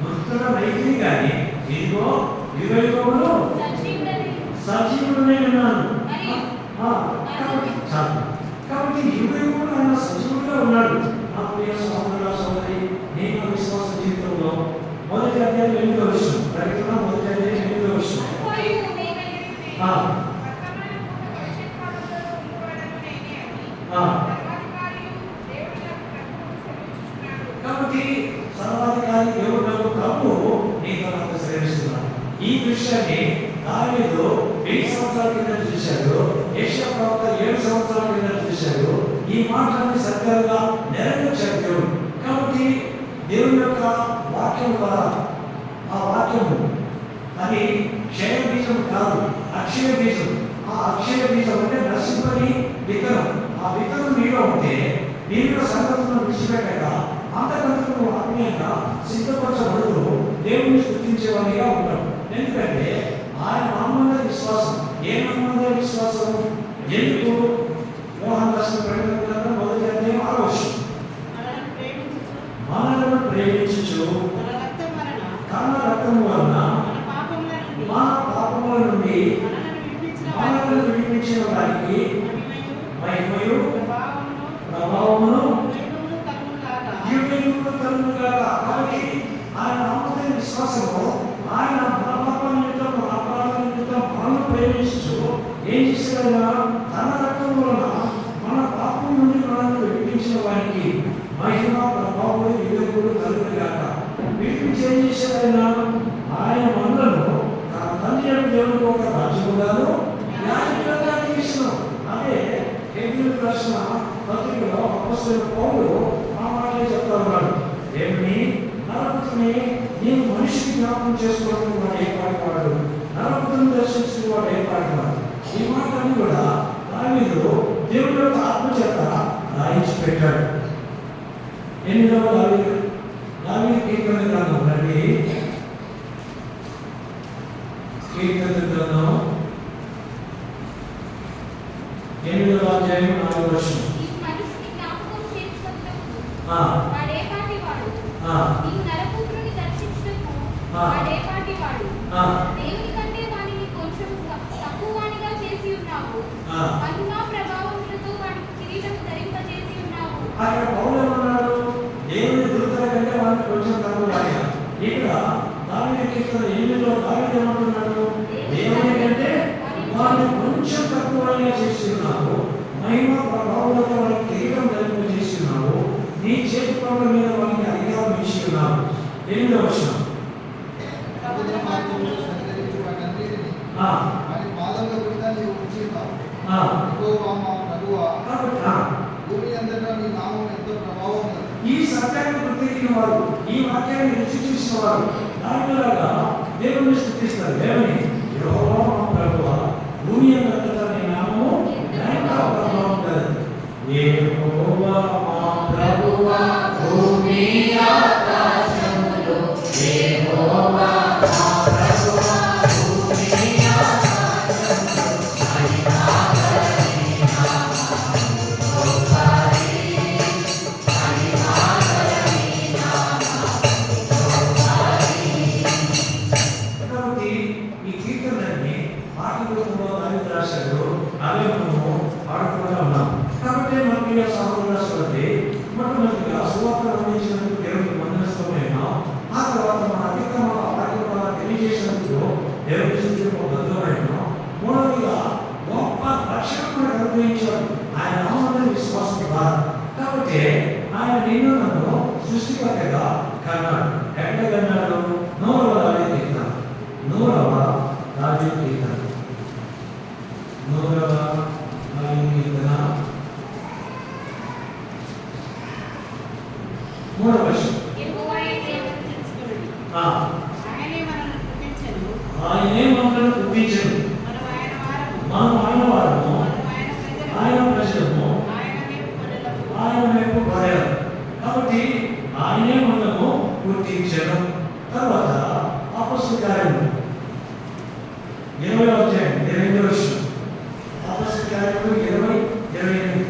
మృతుల నైతిని కానీ ఇదిగో యుగయుగములు సజీవుడనై ఉన్నాను. కాబట్టి యుగయుగములు ఆయన సజీవుడుగా ఉన్నాడు. నా ప్రియ సహోదర సహోదరి, నేను విశ్వాస జీవితంలో 1వ అధ్యాయం 8వ వచనం, ప్రకటన 1వ అధ్యాయం 8వ వచనం. కాబట్టి సర్వాధికారి దేవుడు ప్రభు నీతో నాకు శ్రేమిస్తున్నాడు. ఈ విషయాన్ని దావీదు 1000 సంవత్సరాల కింద చూశాడు. యెషయా ప్రవక్త 7 సంవత్సరాల కింద చూశాడు. ఈ మాటలన్నీ సత్యంగా నెరవేర్చాడు దేవుడు. కాబట్టి దేవుని యొక్క వాక్యం ద్వారా ఆ వాక్యము అది క్షయ బీజం కాదు, అక్షయ బీజం. ఆ అక్షయ బీజం అంటే నశింపని విత్తనం. ఆ విత్తనం నీలో ఉంటే నీలో సంగతులను విడిచిపెట్టాక అంతకంతకు ఆత్మీయంగా సిద్ధపరచబడుతూ దేవుని స్తుతించేవాడిగా ఉంటాం. ఎందుకంటే ఆయన నామమున విశ్వాసం. ఏ నామమున విశ్వాసం? ఎందుకు? యోహాను రాసిన ప్రకటన గ్రంథం 1వ అధ్యాయం 6వ వచనం. మనలను ప్రేమించుచు తన రక్తము వలన మన పాపముల నుండి మనలను విడిపించిన వారికి మహిమయు ప్రభావమును యుగయుగములు కలుగునుగాక. కాబట్టి ఆయన నామమున విశ్వాసము ఆయన మన పాపాల నిమిత్తం, మన అపరాధాల నిమిత్తం మనల్ని ప్రేమించుచు ఏం చేశాడైనా తన రక్తం వలన మన పాపం నుండి మనల్ని విడిపించిన వారికి మహిమ ప్రభావములు యుగయుగములు కలుగునుగాక. విడిపించి ఏం చేశాడైనా ఆయన మనలను తన తండ్రి యొక్క దేవునికి ఒక రాజ్యముగాను న్యాయముగా చేసినాం. అదే హెబ్రీయులకు రాసిన పత్రికలో అపోస్తలుడైన పౌలు ఆ మాటలే చెప్తా ఉన్నాడు. ఏమని? నరపుత్రుని నీవు మనిషిని జ్ఞాపకం చేసుకోవడం వాడు ఏర్పాటు వాడు, నరపుత్రుని దర్శించిన వాడు ఏర్పాటు వాడు. ఈ మాటలన్నీ కూడా దావీదు దేవుని యొక్క ఆత్మ చేత రాయించి పెట్టాడు. 8వ దావీదు కీర్తన గ్రంథం రండి. కీర్తన గ్రంథం 8వ అధ్యాయం 4వ వచనం. దేవుని కంటే వానిని కొంచెం తక్కువగా చేసి ఉన్నావు. మహిమ ప్రభావములతో వానికి కిరీటం ధరింపజేసి ఉన్నావు. అక్కడ పౌలు ఏమన్నాడు? దేవుని దూతల కంటే వానికి కొంచెం తక్కువగా. ఇక్కడ దావీదు కీర్తన 8లో దావీదు ఏమంటున్నాడు? దేవుని కంటే వారిని కొంచెం తక్కువగా చేసి ఉన్నావు. మహిమ ప్రభావములతో వానికి కిరీటం ధరింపజేసి ఉన్నావు. నీ చేతి పనుల మీద వానికి అధికారం ఇచ్చి ఉన్నావు. 8వ వచనం. ఆయన పాదముల క్రింద నీవు ఉంచుతావు. యెహోవా మా ప్రభువా, భూమి అంతటా నీ నామం ఎంతో ప్రభావం గలది. ఈ సత్యాన్ని గుర్తించిన వారు, ఈ వాక్యాన్ని రుచి చూసిన వారు దానిలాగా దేవుని స్తుతిస్తారు. దేవుని యెహోవా మా ప్రభువా, భూమి అంతటా నీ నామము ఎంతో ప్రభావం గలది. యెహోవా మా ప్రభువా, భూమి ఆకాశములు యెహోవా మా ప్రభువా, భూమి ఆకాశములు ఆయన నామమున విశ్వాసం ద్వారా. కాబట్టి ఆయన నిన్ను నన్ను సృష్టికర్తగా కన్నాడు. ఎక్కడ కన్నాడు? నూరవ దావీదు కీర్తన, నూరవ దావీదు కీర్తన, నూరవ దావీదు కీర్తన 3వ వచనం. ఆయనే మనల్ని పుట్టించెను, మనం ఆయన వారము, ఆయన ప్రజలము, ఆయన వైపు గొర్రెలు. కాబట్టి ఆయనే మనము పుట్టించెను. తర్వాత అపొస్తలుల కార్యములు 20వ అధ్యాయం 28వ వచనం. అపొస్తలుల కార్యములు 20:28.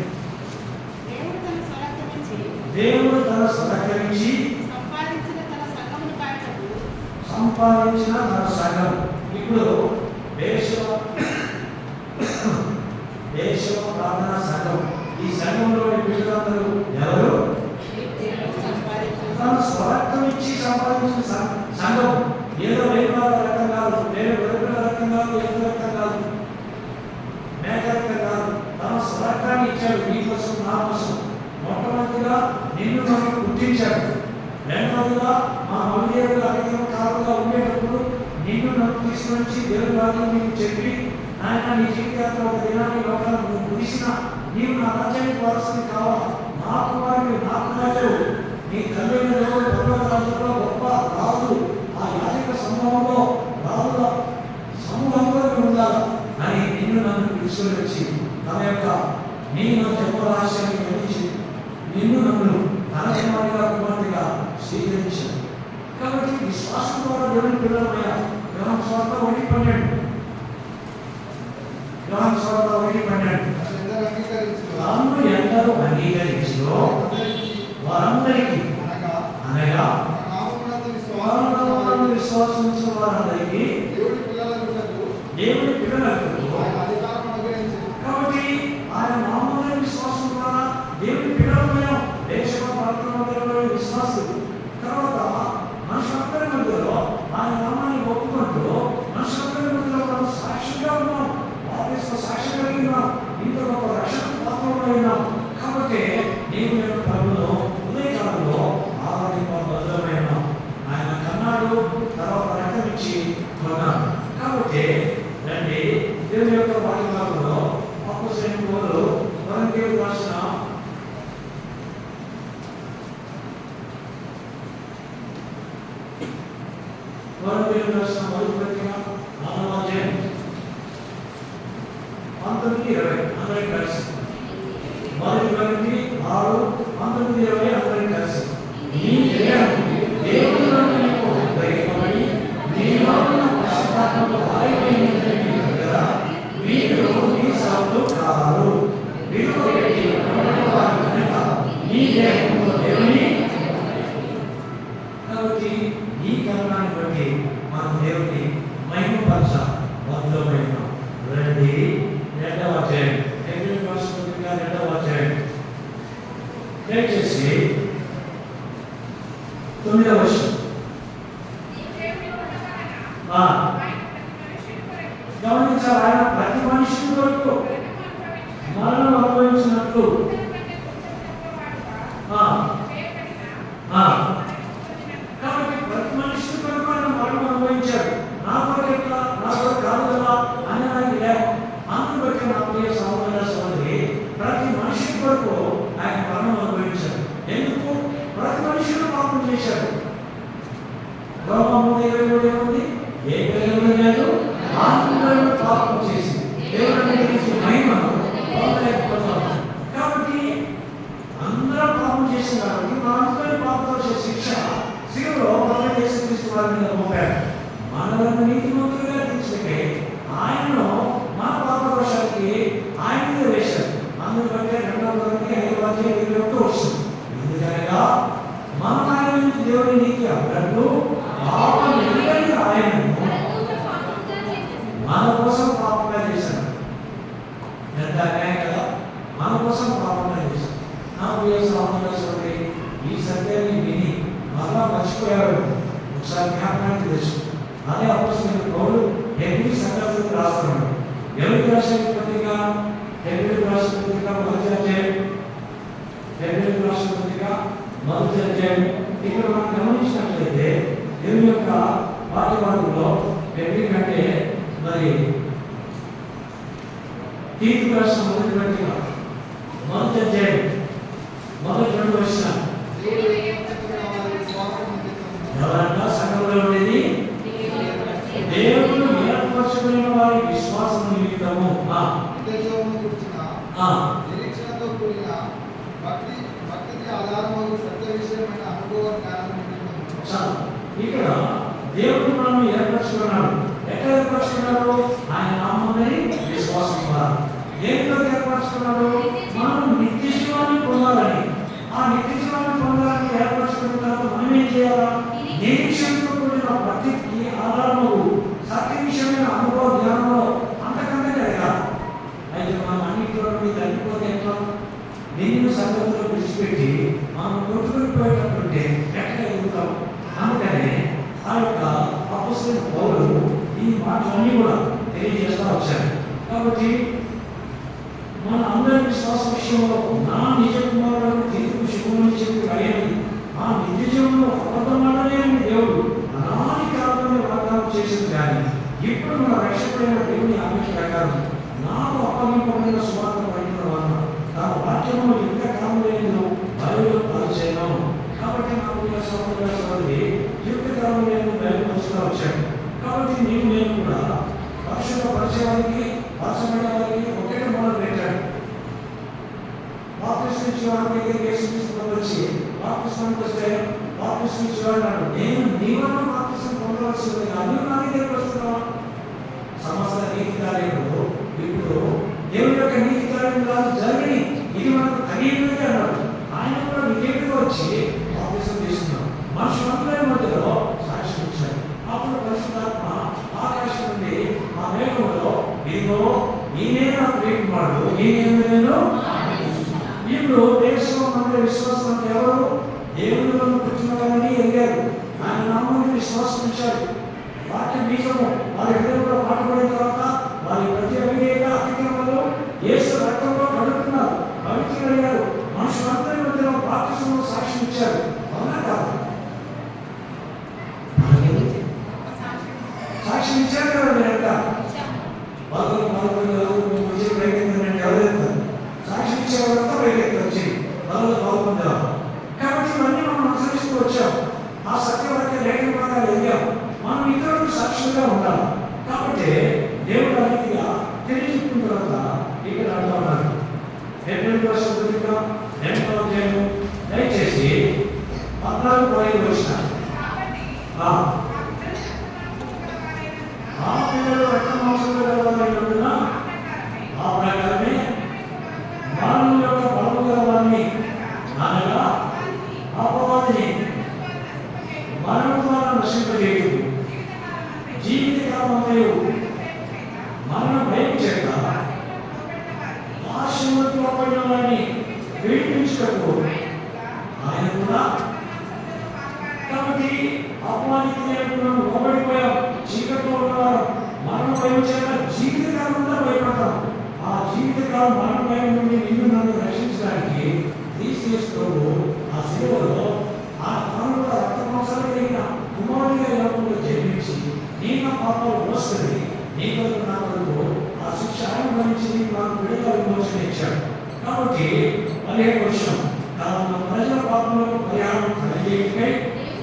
దేవుడు తన సహకరించి సంపాదించిన తన సంఘం. ఇప్పుడు దేశ ప్రార్థనా సంఘం. ఈ సంఘంలోని పిల్లలందరూ ఎవరు? తన స్వరక్తం ఇచ్చి సంపాదించిన సంఘం. ఏదో వేరుగా రకం కాదు, వేరే వెలుగుల రకం కాదు, ఎదురు రకం కాదు, మేక రకం కాదు. తన స్వరక్తాన్ని ఇచ్చాడు నీ కోసం, నా కోసం. మొట్టమొదటిగా నిన్ను మనం గుర్తించాడు. రెండవదిగా మా మౌలికలు అధికమ కాలంగా ఉండేటప్పుడు నిన్ను నన్ను తీసుకొచ్చి దేవుని వాక్యం నీకు చెప్పి, ఆయన నీ జీవితాల్లో ఒక దినాన్ని లోకాలను నువ్వు గురిసిన నీవు నా రాజ్యానికి వారసుని కావాలి. నా కుమారుడు, నా కుమారుడు, నీ తల్లిలో పర్వతరాజులో గొప్ప రాజు, ఆ యాజక సమూహంలో రాజుల సమూహంలో ఉండాలి అని నిన్ను నన్ను తీసుకొని వచ్చి తన యొక్క నీ నా జన్మ రహస్యాన్ని గ్రహించి నిన్ను నన్ను తన కుమారుడిగా కుమార్తెగా స్వీకరించాడు. కాబట్టి విశ్వాసం ద్వారా దేవుని పిల్లలమయ్యా. యోహాను సువార్త 1:12, యోహాను సువార్త 1:12. అందరూ ఎందరూ అంగీకరించిరో వారందరికీ, అనగా విశ్వాసం ఉంచిన వారందరికీ దేవుని పిల్లలకు. కాబట్టి ఆయన నామమున విశ్వాసం ద్వారా దేవుని పిల్లలమయ్యా. దేశ ప్రార్థనలో విశ్వాసులు. తర్వాత మనుషులందరి మధ్యలో ఆయన నామాన్ని ఒప్పుకుంటూ మనుషులందరి మధ్యలో మనం సాక్షిగా ఉన్నాం. వారితో సాక్షి కలిగి ఉన్నాం. ఇంత గొప్ప రక్షణ పాత్రలో ఉన్నాం. కాబట్టి నీవు నేను ప్రభువును ఉదయకాలంలో ఆరాధింపబద్ధమైన ఆయన కన్నాడు. తర్వాత రక్తం ఇచ్చి కొన్నాడు. కాబట్టి రండి దేవుని యొక్క వాక్యంలో అపోస్తలుల పౌలు కొరింథీయులకు రాసిన మొదటి పత్రిక 4వ అధ్యాయం 19:20 అందరికీ కలిసి. మొదటి కొరింథీ 6:19-20 అందరికీ కలిసి. నీ దేహము దేవుని నుండి నీకు దయపడి నీలో ఉన్న పశ్చాత్తాపము వారిపోయినది కదా. వీరు నీ సౌలు కారు, విలువ పెట్టి వారి కనుక నీ దేహము దేవుని. కాబట్టి ఈ కారణాన్ని బట్టి మనం దేవుని మహిమపరచ బద్ధమైన. రండి 2వ అధ్యాయం, 2వ అధ్యాయం దయచేసి 9వ వచనం. గమనించాలి. ఆయన ప్రతి మనిషి వరకు మరణం అనుభవించినట్లు కాబట్టి ప్రతి మనిషి కొరకు ఆయన మరణం అనుభవించాడు. నా కొరకు ఎట్లా? నా కొరకు కాదు కదా. దేవుడు ఏముంది? ఏ పిల్లలు లేదు, అందరూ పాపం చేసి దేవుడు మహిమను పొందలేకపోతాం. కాబట్టి అందరూ పాపం చేసిన కాబట్టి మనందరి పాపం వచ్చే శిక్ష శిలువలో మన యేసుక్రీస్తు వారి మీద మోపాడు. మనలను నీతిమంతులుగా తీర్చుకే ఆయనను మన పాప దోషాలకి ఆయన మీద వేశాడు. అందుకంటే 2:5 వస్తుంది. ఎందుకనగా మన ఆయన నుంచి దేవుడి నీతి అన్నట్లు పాపం ఎదురని ఆయనను మన కోసం పాపంగా చేశాడు. ఎంత అన్యాయం కదా! మన కోసం పాపంగా చేశాడు. నా ప్రియ సహోదరులే, ఈ సత్యాన్ని విని మరలా మర్చిపోయాడు. ఒకసారి జ్ఞాపకానికి తెచ్చు. అదే అపోస్తలుడైన పౌలు హెబ్రీ సంఘాలకు రాస్తున్నాడు. ఎవరికి రాసిన పత్రిక? హెబ్రీయులకు రాసిన పత్రిక మొదటి అధ్యాయం. ఇక్కడ మనం గమనించినట్లయితే దేవుని యొక్క వాక్యభాగంలో హెబ్రీ కంటే మరి తీతుకు రాసిన మొదటి పత్రిక మొదటి అధ్యాయం మొదటి 2 వచనాలు. ఎవరన్నా సంఘంలో ఉండేది దేవుడు ఏర్పరచుకున్న వారి విశ్వాసం నిమిత్తము నిరీక్షణతో కూడిన భక్తికి ఆధారమగు సత్య విషయమైన అనుభవ జ్ఞానం. ఇక్కడ దేవుడు మనం ఏర్పరచుకున్నాడు. ఎట్లా ఏర్పరచుకున్నాడు? ఆయన నామముని విశ్వాసం ద్వారా. దేనితో ఏర్పరచుకున్నాడు? మనం నిత్య జీవాన్ని పొందాలని. ఆ నిత్య జీవాన్ని పొందాలని ఏర్పరచుకున్న తర్వాత మనం ఏం చేయాలా? నిరీక్షణతో కూడిన భక్తికి ఆధారము సత్య విషయమైన అనుభవ జ్ఞానంలో అంతకంటే కదా. అయితే మనం అన్నింటిలో తగ్గిపోతే ఎట్లా? నిన్ను సంగతిలో విడిచిపెట్టి మనం కొట్టుకుపోయేటట్టుంటే ఎట్లా ఎదుగుతాం? అందుకనే ఆ యొక్క అపోస్తలుడైన పౌలు ఈ మాటలన్నీ కూడా తెలియజేస్తూ వచ్చారు. కాబట్టి మన అందరి విశ్వాస విషయంలో నా నిజ కుమారుడు తీర్పు శుభమని చెప్పి అయ్యేది ఆ నిత్య జీవంలో అబద్ధమాడలేని దేవుడు అనాది కాలంలో వాగ్దానం చేసింది. కానీ ఇప్పుడు మన రక్షకుడైన దేవుని ఆజ్ఞ ప్రకారం నాకు అప్పగింపబడిన సువార్త పలికిన వలన తన వాక్యమును ఎంత కాలం లేదో బయలు పరిచయం. కాబట్టి నాకు సహోదరి యుక్త కాలం లేని బయలుపరుస్తూ వచ్చాడు. కాబట్టి నేను కూడా పరిశుద్ధ పరిచయానికి పరచబడే వారికి ఒకే మొదలు పెట్టాడు. బాప్తిస్మం ఇచ్చేవాడి దగ్గరికి యేసుక్రీస్తు వచ్చి బాప్తిస్మానికి వస్తే బాప్తిస్మం ఇచ్చేవాడు నేను నీ వల్ల బాప్తిస్మం పొందవలసింది కానీ నా దగ్గరికి వస్తున్నావా? సమస్త నీతి కార్యములు ఇప్పుడు దేవుని యొక్క నీతి కార్యములు జరిగి ఇది మనకు కలిగినది అన్నాడు. ఆయన కూడా మీ దగ్గరికి వచ్చి బాప్తిస్మం తీసుకున్నాం. మనుషులందరి మధ్యలో సాక్ష్యం ఇచ్చాడు. అప్పుడు పరిశుద్ధాత్మ ఆకాశం నుండి ఆ మేఘంలో ఇదిగో ఈయనే నా ప్రియకుమారుడు, ఈయన ఇప్పుడు దేశంలో మన విశ్వాసం అంటే ఎవరు? దేవునిలో కూర్చున్న వారిని ఎరిగారు. ఆయన నామాన్ని విశ్వాసం ఇచ్చారు. వాక్య బీజము వారి హృదయంలో పాటుపడిన తర్వాత వారి ప్రతి అవిధేయత అతిక్రమలు యేసు రక్తంలో కడుగుతున్నారు, పవిత్రులయ్యారు. మనుషులందరి మధ్యలో బాప్తిస్మములో సాక్ష్యం ఇచ్చారు. అవునా కాదు? సాక్ష్యం ఇచ్చారు కదా. మీరంట వచ్చి ప్రయత్నం ఎవరైతే సాక్షి ఇచ్చేవాళ్ళంతా బయటకు వచ్చి వాళ్ళు బాగుంటారు. కాబట్టి ఇవన్నీ మనం అనుసరిస్తూ వచ్చాం. ఆ సత్యవాక్య లేఖన భాగాలు ఎదిగాం. మనం ఇతరులకు సాక్షులుగా ఉండాలి. కాబట్టి దేవుడు అన్నిటిగా తెలియజెప్పిన తర్వాత ఇక్కడ అంటూ ఉన్నారు. హెబ్రీయులకు రాసిన పత్రిక 8వ అధ్యాయం దయచేసి 14-15 వచనాలు. ఆ పిల్లలు రక్త మాంసంలో గలవారైనందున ఆ ప్రకారమే మానవుల యొక్క బలము గలవారిని అనగా అపవాదిని మరణం ద్వారా నశింపజేయు జీవితకాలమంతయు మరణ భయం చేత ఆశీర్వదించ పడిన వారిని విడిపించుటకు ఆయన కూడా. కాబట్టి అపవాదికి లోబడిపోయాం. చీకట్లో ఉన్నవారు మరణ భయం చేత జీవితకాలంలో భయపడతాం. ఆ జీవితకాలం మరణ భయం నుండి నిన్ను నన్ను రక్షించడానికి క్రీస్తు ఆ శిలువలో ఆ తాను రక్త మాంసాలు కలిగిన కుమారుడిగా లోకంలో జన్మించి నీ నా పాపాలు మోస్తుంది. నీ కొరకు నా కొరకు ఆ శిక్ష ఆయన భరించి నాకు విడుదల విమోచన ఇచ్చాడు. కాబట్టి 15వ వచనం తన ప్రజల పాపములకు పరిహారం కలిగేకై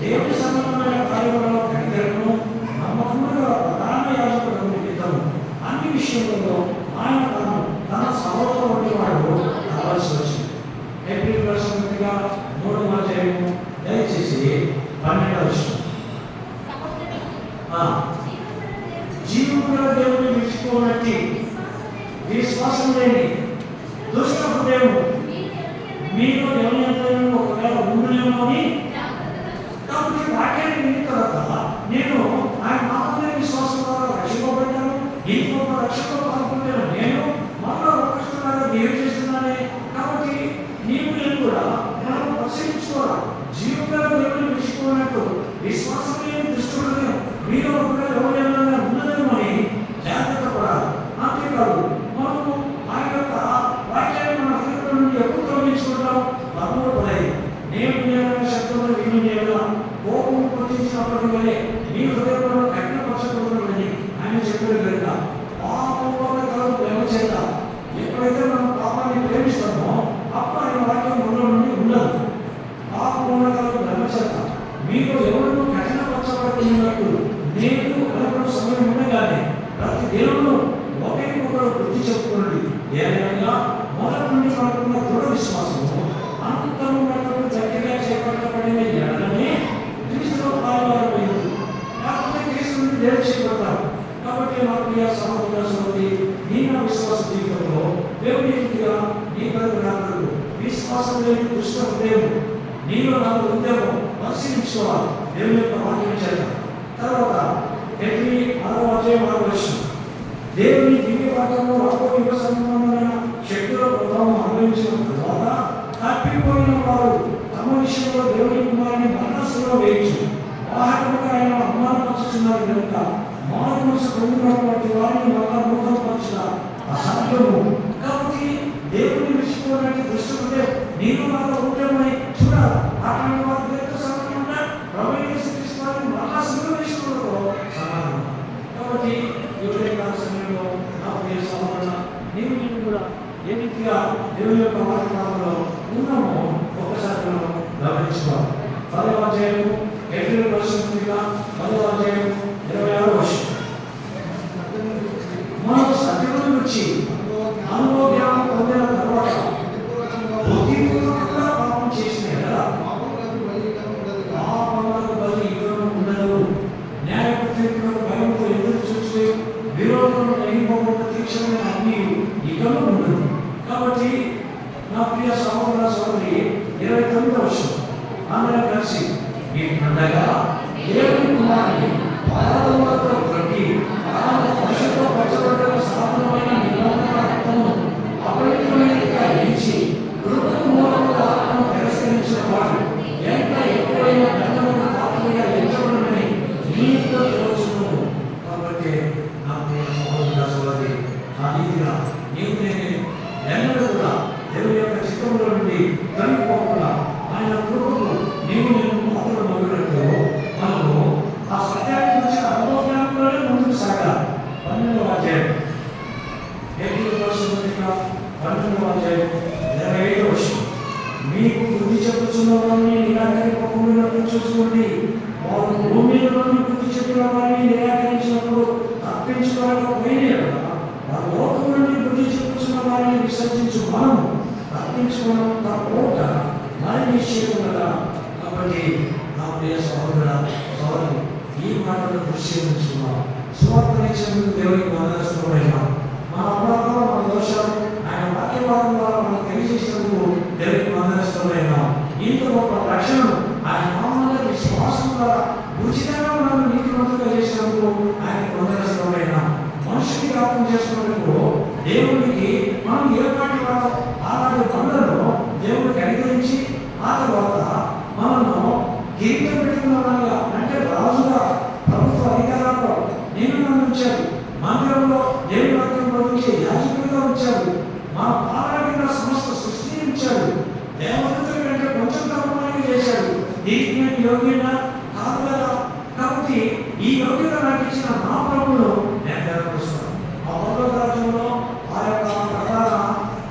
దేవుని సంబంధమైన కార్యములలో కనికరము జీవం గల దేవుని విడిచిపోనట్టి విశ్వాసం లేని దుష్ట హృదయం మీలో ఎవరి ఎంతైనా ఒకవేళ ఉండునేమో అని. కాబట్టి వాక్యాన్ని విన్న తర్వాత నేను ఆయన నామములో విశ్వాసం ద్వారా రక్షింపబడ్డాను, ఇంటి గొప్ప రక్షణలో పాల్గొంటాను, నేను మనలో రక్షణలాగా బిహేవ్ చేస్తున్నానే. కాబట్టి నీవు నేను కూడా మనం పరిశీలించుకోవాలి. జీవం గల దేవుని విడిచిపోయినట్టు విశ్వాసం లేని దుష్టుడు మీలో ఒకవేళ ఎవరైనా ఉన్నదేమో అని జాగ్రత్త పడాలి. అంతేకాదు మనము ఆయన యొక్క వాక్యాన్ని మన హృదయం నుండి ఎప్పుడు తొలగించుకుంటాం? పదమూడు పదహైదు నేను శబ్దంలో విని కోపం పొందించినప్పటి వల్లే మీ హృదయంలో కఠినపరచకూడదని ఆయన చెప్పారు కనుక పాపంలో కలదు ప్రేమ చేత ఎప్పుడైతే మనం పాపాన్ని ప్రేమిస్తామో అప్పుడు ఆయన వాక్యం మనలో నుండి ఉండదు. పాపంలో కలదు ప్రేమ చేత మీరు ఎవరు కఠినపరచబడుతున్నట్టు నేను అనుకున్న సమయం ఉండగానే ప్రతి దేవుడు ఒకరికొకరు బుద్ధి చెప్పుకోండి. ఏదైనా మొదటి నుండి మనకున్న దృఢ విశ్వాసము అంతము గట్టిగా చేపట్టబడిన ఎడలనే క్రీస్తులో పాల్గొనలేదు, లేకపోతే క్రీస్తు నుండి వేరు చేయబడతారు. కాబట్టి నా ప్రియ సహోదర సహోదరి, నీ నా విశ్వాస జీవితంలో దేవుని రీతిగా నీ పరిణామాలు విశ్వాసం లేని దుష్ట హృదయం నీలో నాకు ఉందేమో పరిశీలించుకోవాలి దేవుని యొక్క వాక్యం చేత. తర్వాత 6వ దేవుని దివ్య వాక్యంలో రాబోయే యుగ సంబంధమైన శక్తుల ప్రభావం అనుభవించిన తర్వాత తప్పిపోయిన వారు తమ విషయంలో దేవుని కుమారుని మనస్సులో వేయించు వాహనముగా ఆయన అవమానపరుచుతున్నారు కనుక మారు మనసు పొందినటువంటి వారిని మళ్ళా మోహపరచిన అసాధ్యము. కాబట్టి దేవుని విడిచిపోవడానికి దృష్టి నేను నాలో ఉంటేమని చూడాలి. అటువంటి వారి దగ్గర సమయం ఉంటే ప్రవేశించడానికి మళ్ళా సిద్ధవేశ్వరులతో సమానం. కాబట్టి ఎవరైనా సమయంలో నా ప్రియ సహోదరుల నీవు నేను కూడా ఏ రీతిగా దేవుని యొక్క వాక్యంలో ఉన్నామో ఒకసారి మనం గమనించుకోవాలి. 10వ అధ్యాయము 7వ వచనం నుండి 10వ అధ్యాయము 26వ వచనం మనం సత్యమును గురించి అనుభవ జ్ఞానం పొందిన తర్వాత బుద్ధిపూర్వకంగా పాపం చేసిన పాపములకు బలి ఇవ్వడం ఉండదు. న్యాయ తీర్పులకు భయంతో ఎదురు చూస్తే విరోధం నెగిపోకుండా తీక్షణమైన అన్ని ఇకను ఉండదు. కాబట్టి నా ప్రియ సహోదర సహోదరి 29వ వచనం అందరం కలిసి మీ పండగ దేవుని కుమారుని పాదములతో కట్టి పరిశుద్ధ పరచబడ్డ సాధనమైన నిబంధన రక్తము అపవిత్రమైనదిగా ఎంచి కృపకు మూలముగా ఆత్మను తిరస్కరించిన వాడు ఎంత ఎక్కువైన దండమును పాత్రగా ఎంచబడమని నీతో తెలుసును. కాబట్టి నా ప్రియ సహోదర సహోదరి ఆ రీతిగా నీవు నేను ఎన్నడూ కూడా దేవుని యొక్క చిత్తంలో నుండి తొలగిపోకుండా ఆయన కృపకు నీవు నేను పాత్రలు మగినట్టు మనము ఆ సత్యాన్ని గురించి అనుభవంలోనే ముందుకు సాగాలి. 12వ అధ్యాయం 12వ అధ్యాయం 25వ వచనం మీకు బుద్ధి చెప్పుచున్న వారిని నిరాకరింపకుండా చూసుకోండి. వారు భూమిలోని బుద్ధి చెప్పిన వారిని నిరాకరించినప్పుడు తప్పించుకోలేకపోయినా వారు లోకం నుండి బుద్ధి చెప్పుచున్న వారిని విసర్జించు మనము తప్పించుకోవడం తప్పక మరి నిశ్చయముగా. కాబట్టి నా ప్రియ సహోదర సహోదరు ఈ మాటను దృష్టి ఉంచుకున్నాం. సువార్తనిచ్చినందుకు దేవునికి వందనస్తులైనా మన అపరాధాలు మన దోషాలు ఆయన వాక్యవాదం ద్వారా మనం తెలియజేసినందుకు దేవునికి వందనస్తులైనా ఇంత గొప్ప రక్షణను ఆయన నామములో విశ్వాసం ద్వారా ఉచితంగా మనం నీతిమంతులుగా చేసినందుకు ఆయనకు వందనస్తులైనా మనుషుని జ్ఞాపకం చేసుకున్నందుకు దేవునికి మనం ఏర్పాటు ఆనాటి బంధంలో దేవుడికి అనుగ్రహించి ఆ తర్వాత మనము కిరీటం పెట్టుకున్న వాళ్ళగా అంటే రాజుగా ప్రభుత్వ అధికారాల్లో నేను నన్ను ఉంచారు. మందిరంలో దేవుని వాక్యం బోధించే యాజకుడిగా ఉంచారు. మా పాలన సమస్త సృష్టిని ఉంచారు. దేవదూతల కంటే కొంచెం తక్కువగా చేశాడు. దీనికి నేను యోగ్యనా కాదు కదా. కాబట్టి ఈ యోగ్యత నాకు ఇచ్చిన నా ప్రభువును నేను నెరవేరుస్తాను. ఆ పర్వత రాజ్యంలో ఆ యొక్క ప్రధాన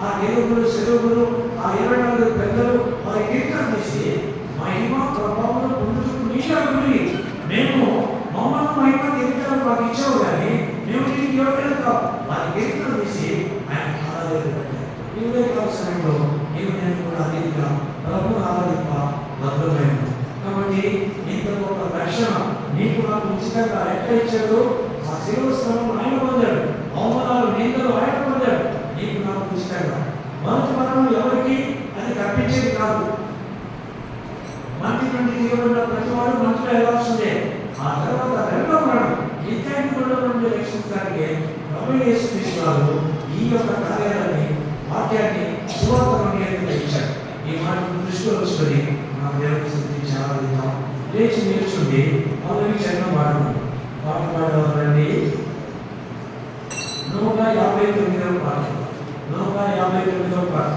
ఆ దేవుడు సెలవులు ఆ 24 పెద్దలు వారి కీర్తన చేసి మహిమ ప్రభావం పొందుతూ నీళ్ళు మేము మమ్మల్ని మహిమ కీర్తనలు మాకు ఇచ్చావు కానీ మేము దీనికి యోగ్యత కాదు. వారి కీర్తన తీసి ఆయన ఆరాధన ఇవే కాల సమయంలో నీవు నేను కూడా అధికంగా ప్రభుత్వ ఆరాధింప భద్రమైన. కాబట్టి ఇంత గొప్ప రక్షణ నీకు నాకు ఉచితంగా ఎట్లా ఇచ్చాడు? ఆ శిలువ శ్రమను ఆయన పొందాడు, అవమానాలు నిందలు ఆయన పొందాడు. నీకు నాకు ఇష్టంగా మొదటి మరణం ఎవరికి అది కప్పించేది కాదు. మంచి నుండి తీయబడిన ప్రతివాడు మంచిగా వెళ్ళాల్సిందే. ఆ తర్వాత రెండో మరణం నిత్యాన్ని నుండి రక్షించడానికి ప్రభు యేసు క్రీస్తు ఈ యొక్క కార్యాలని వాక్యాన్ని సువార్త నుండి ఇచ్చాడు. ఈ మాటను దృష్టిలో వచ్చుకొని మన దేవుడికి స్తుతించి ఆరాధిద్దాం. లేచి నిల్చుండి మొదటి చరణం పాట పాడవారండి. 159వ పాట, 159వ పాట.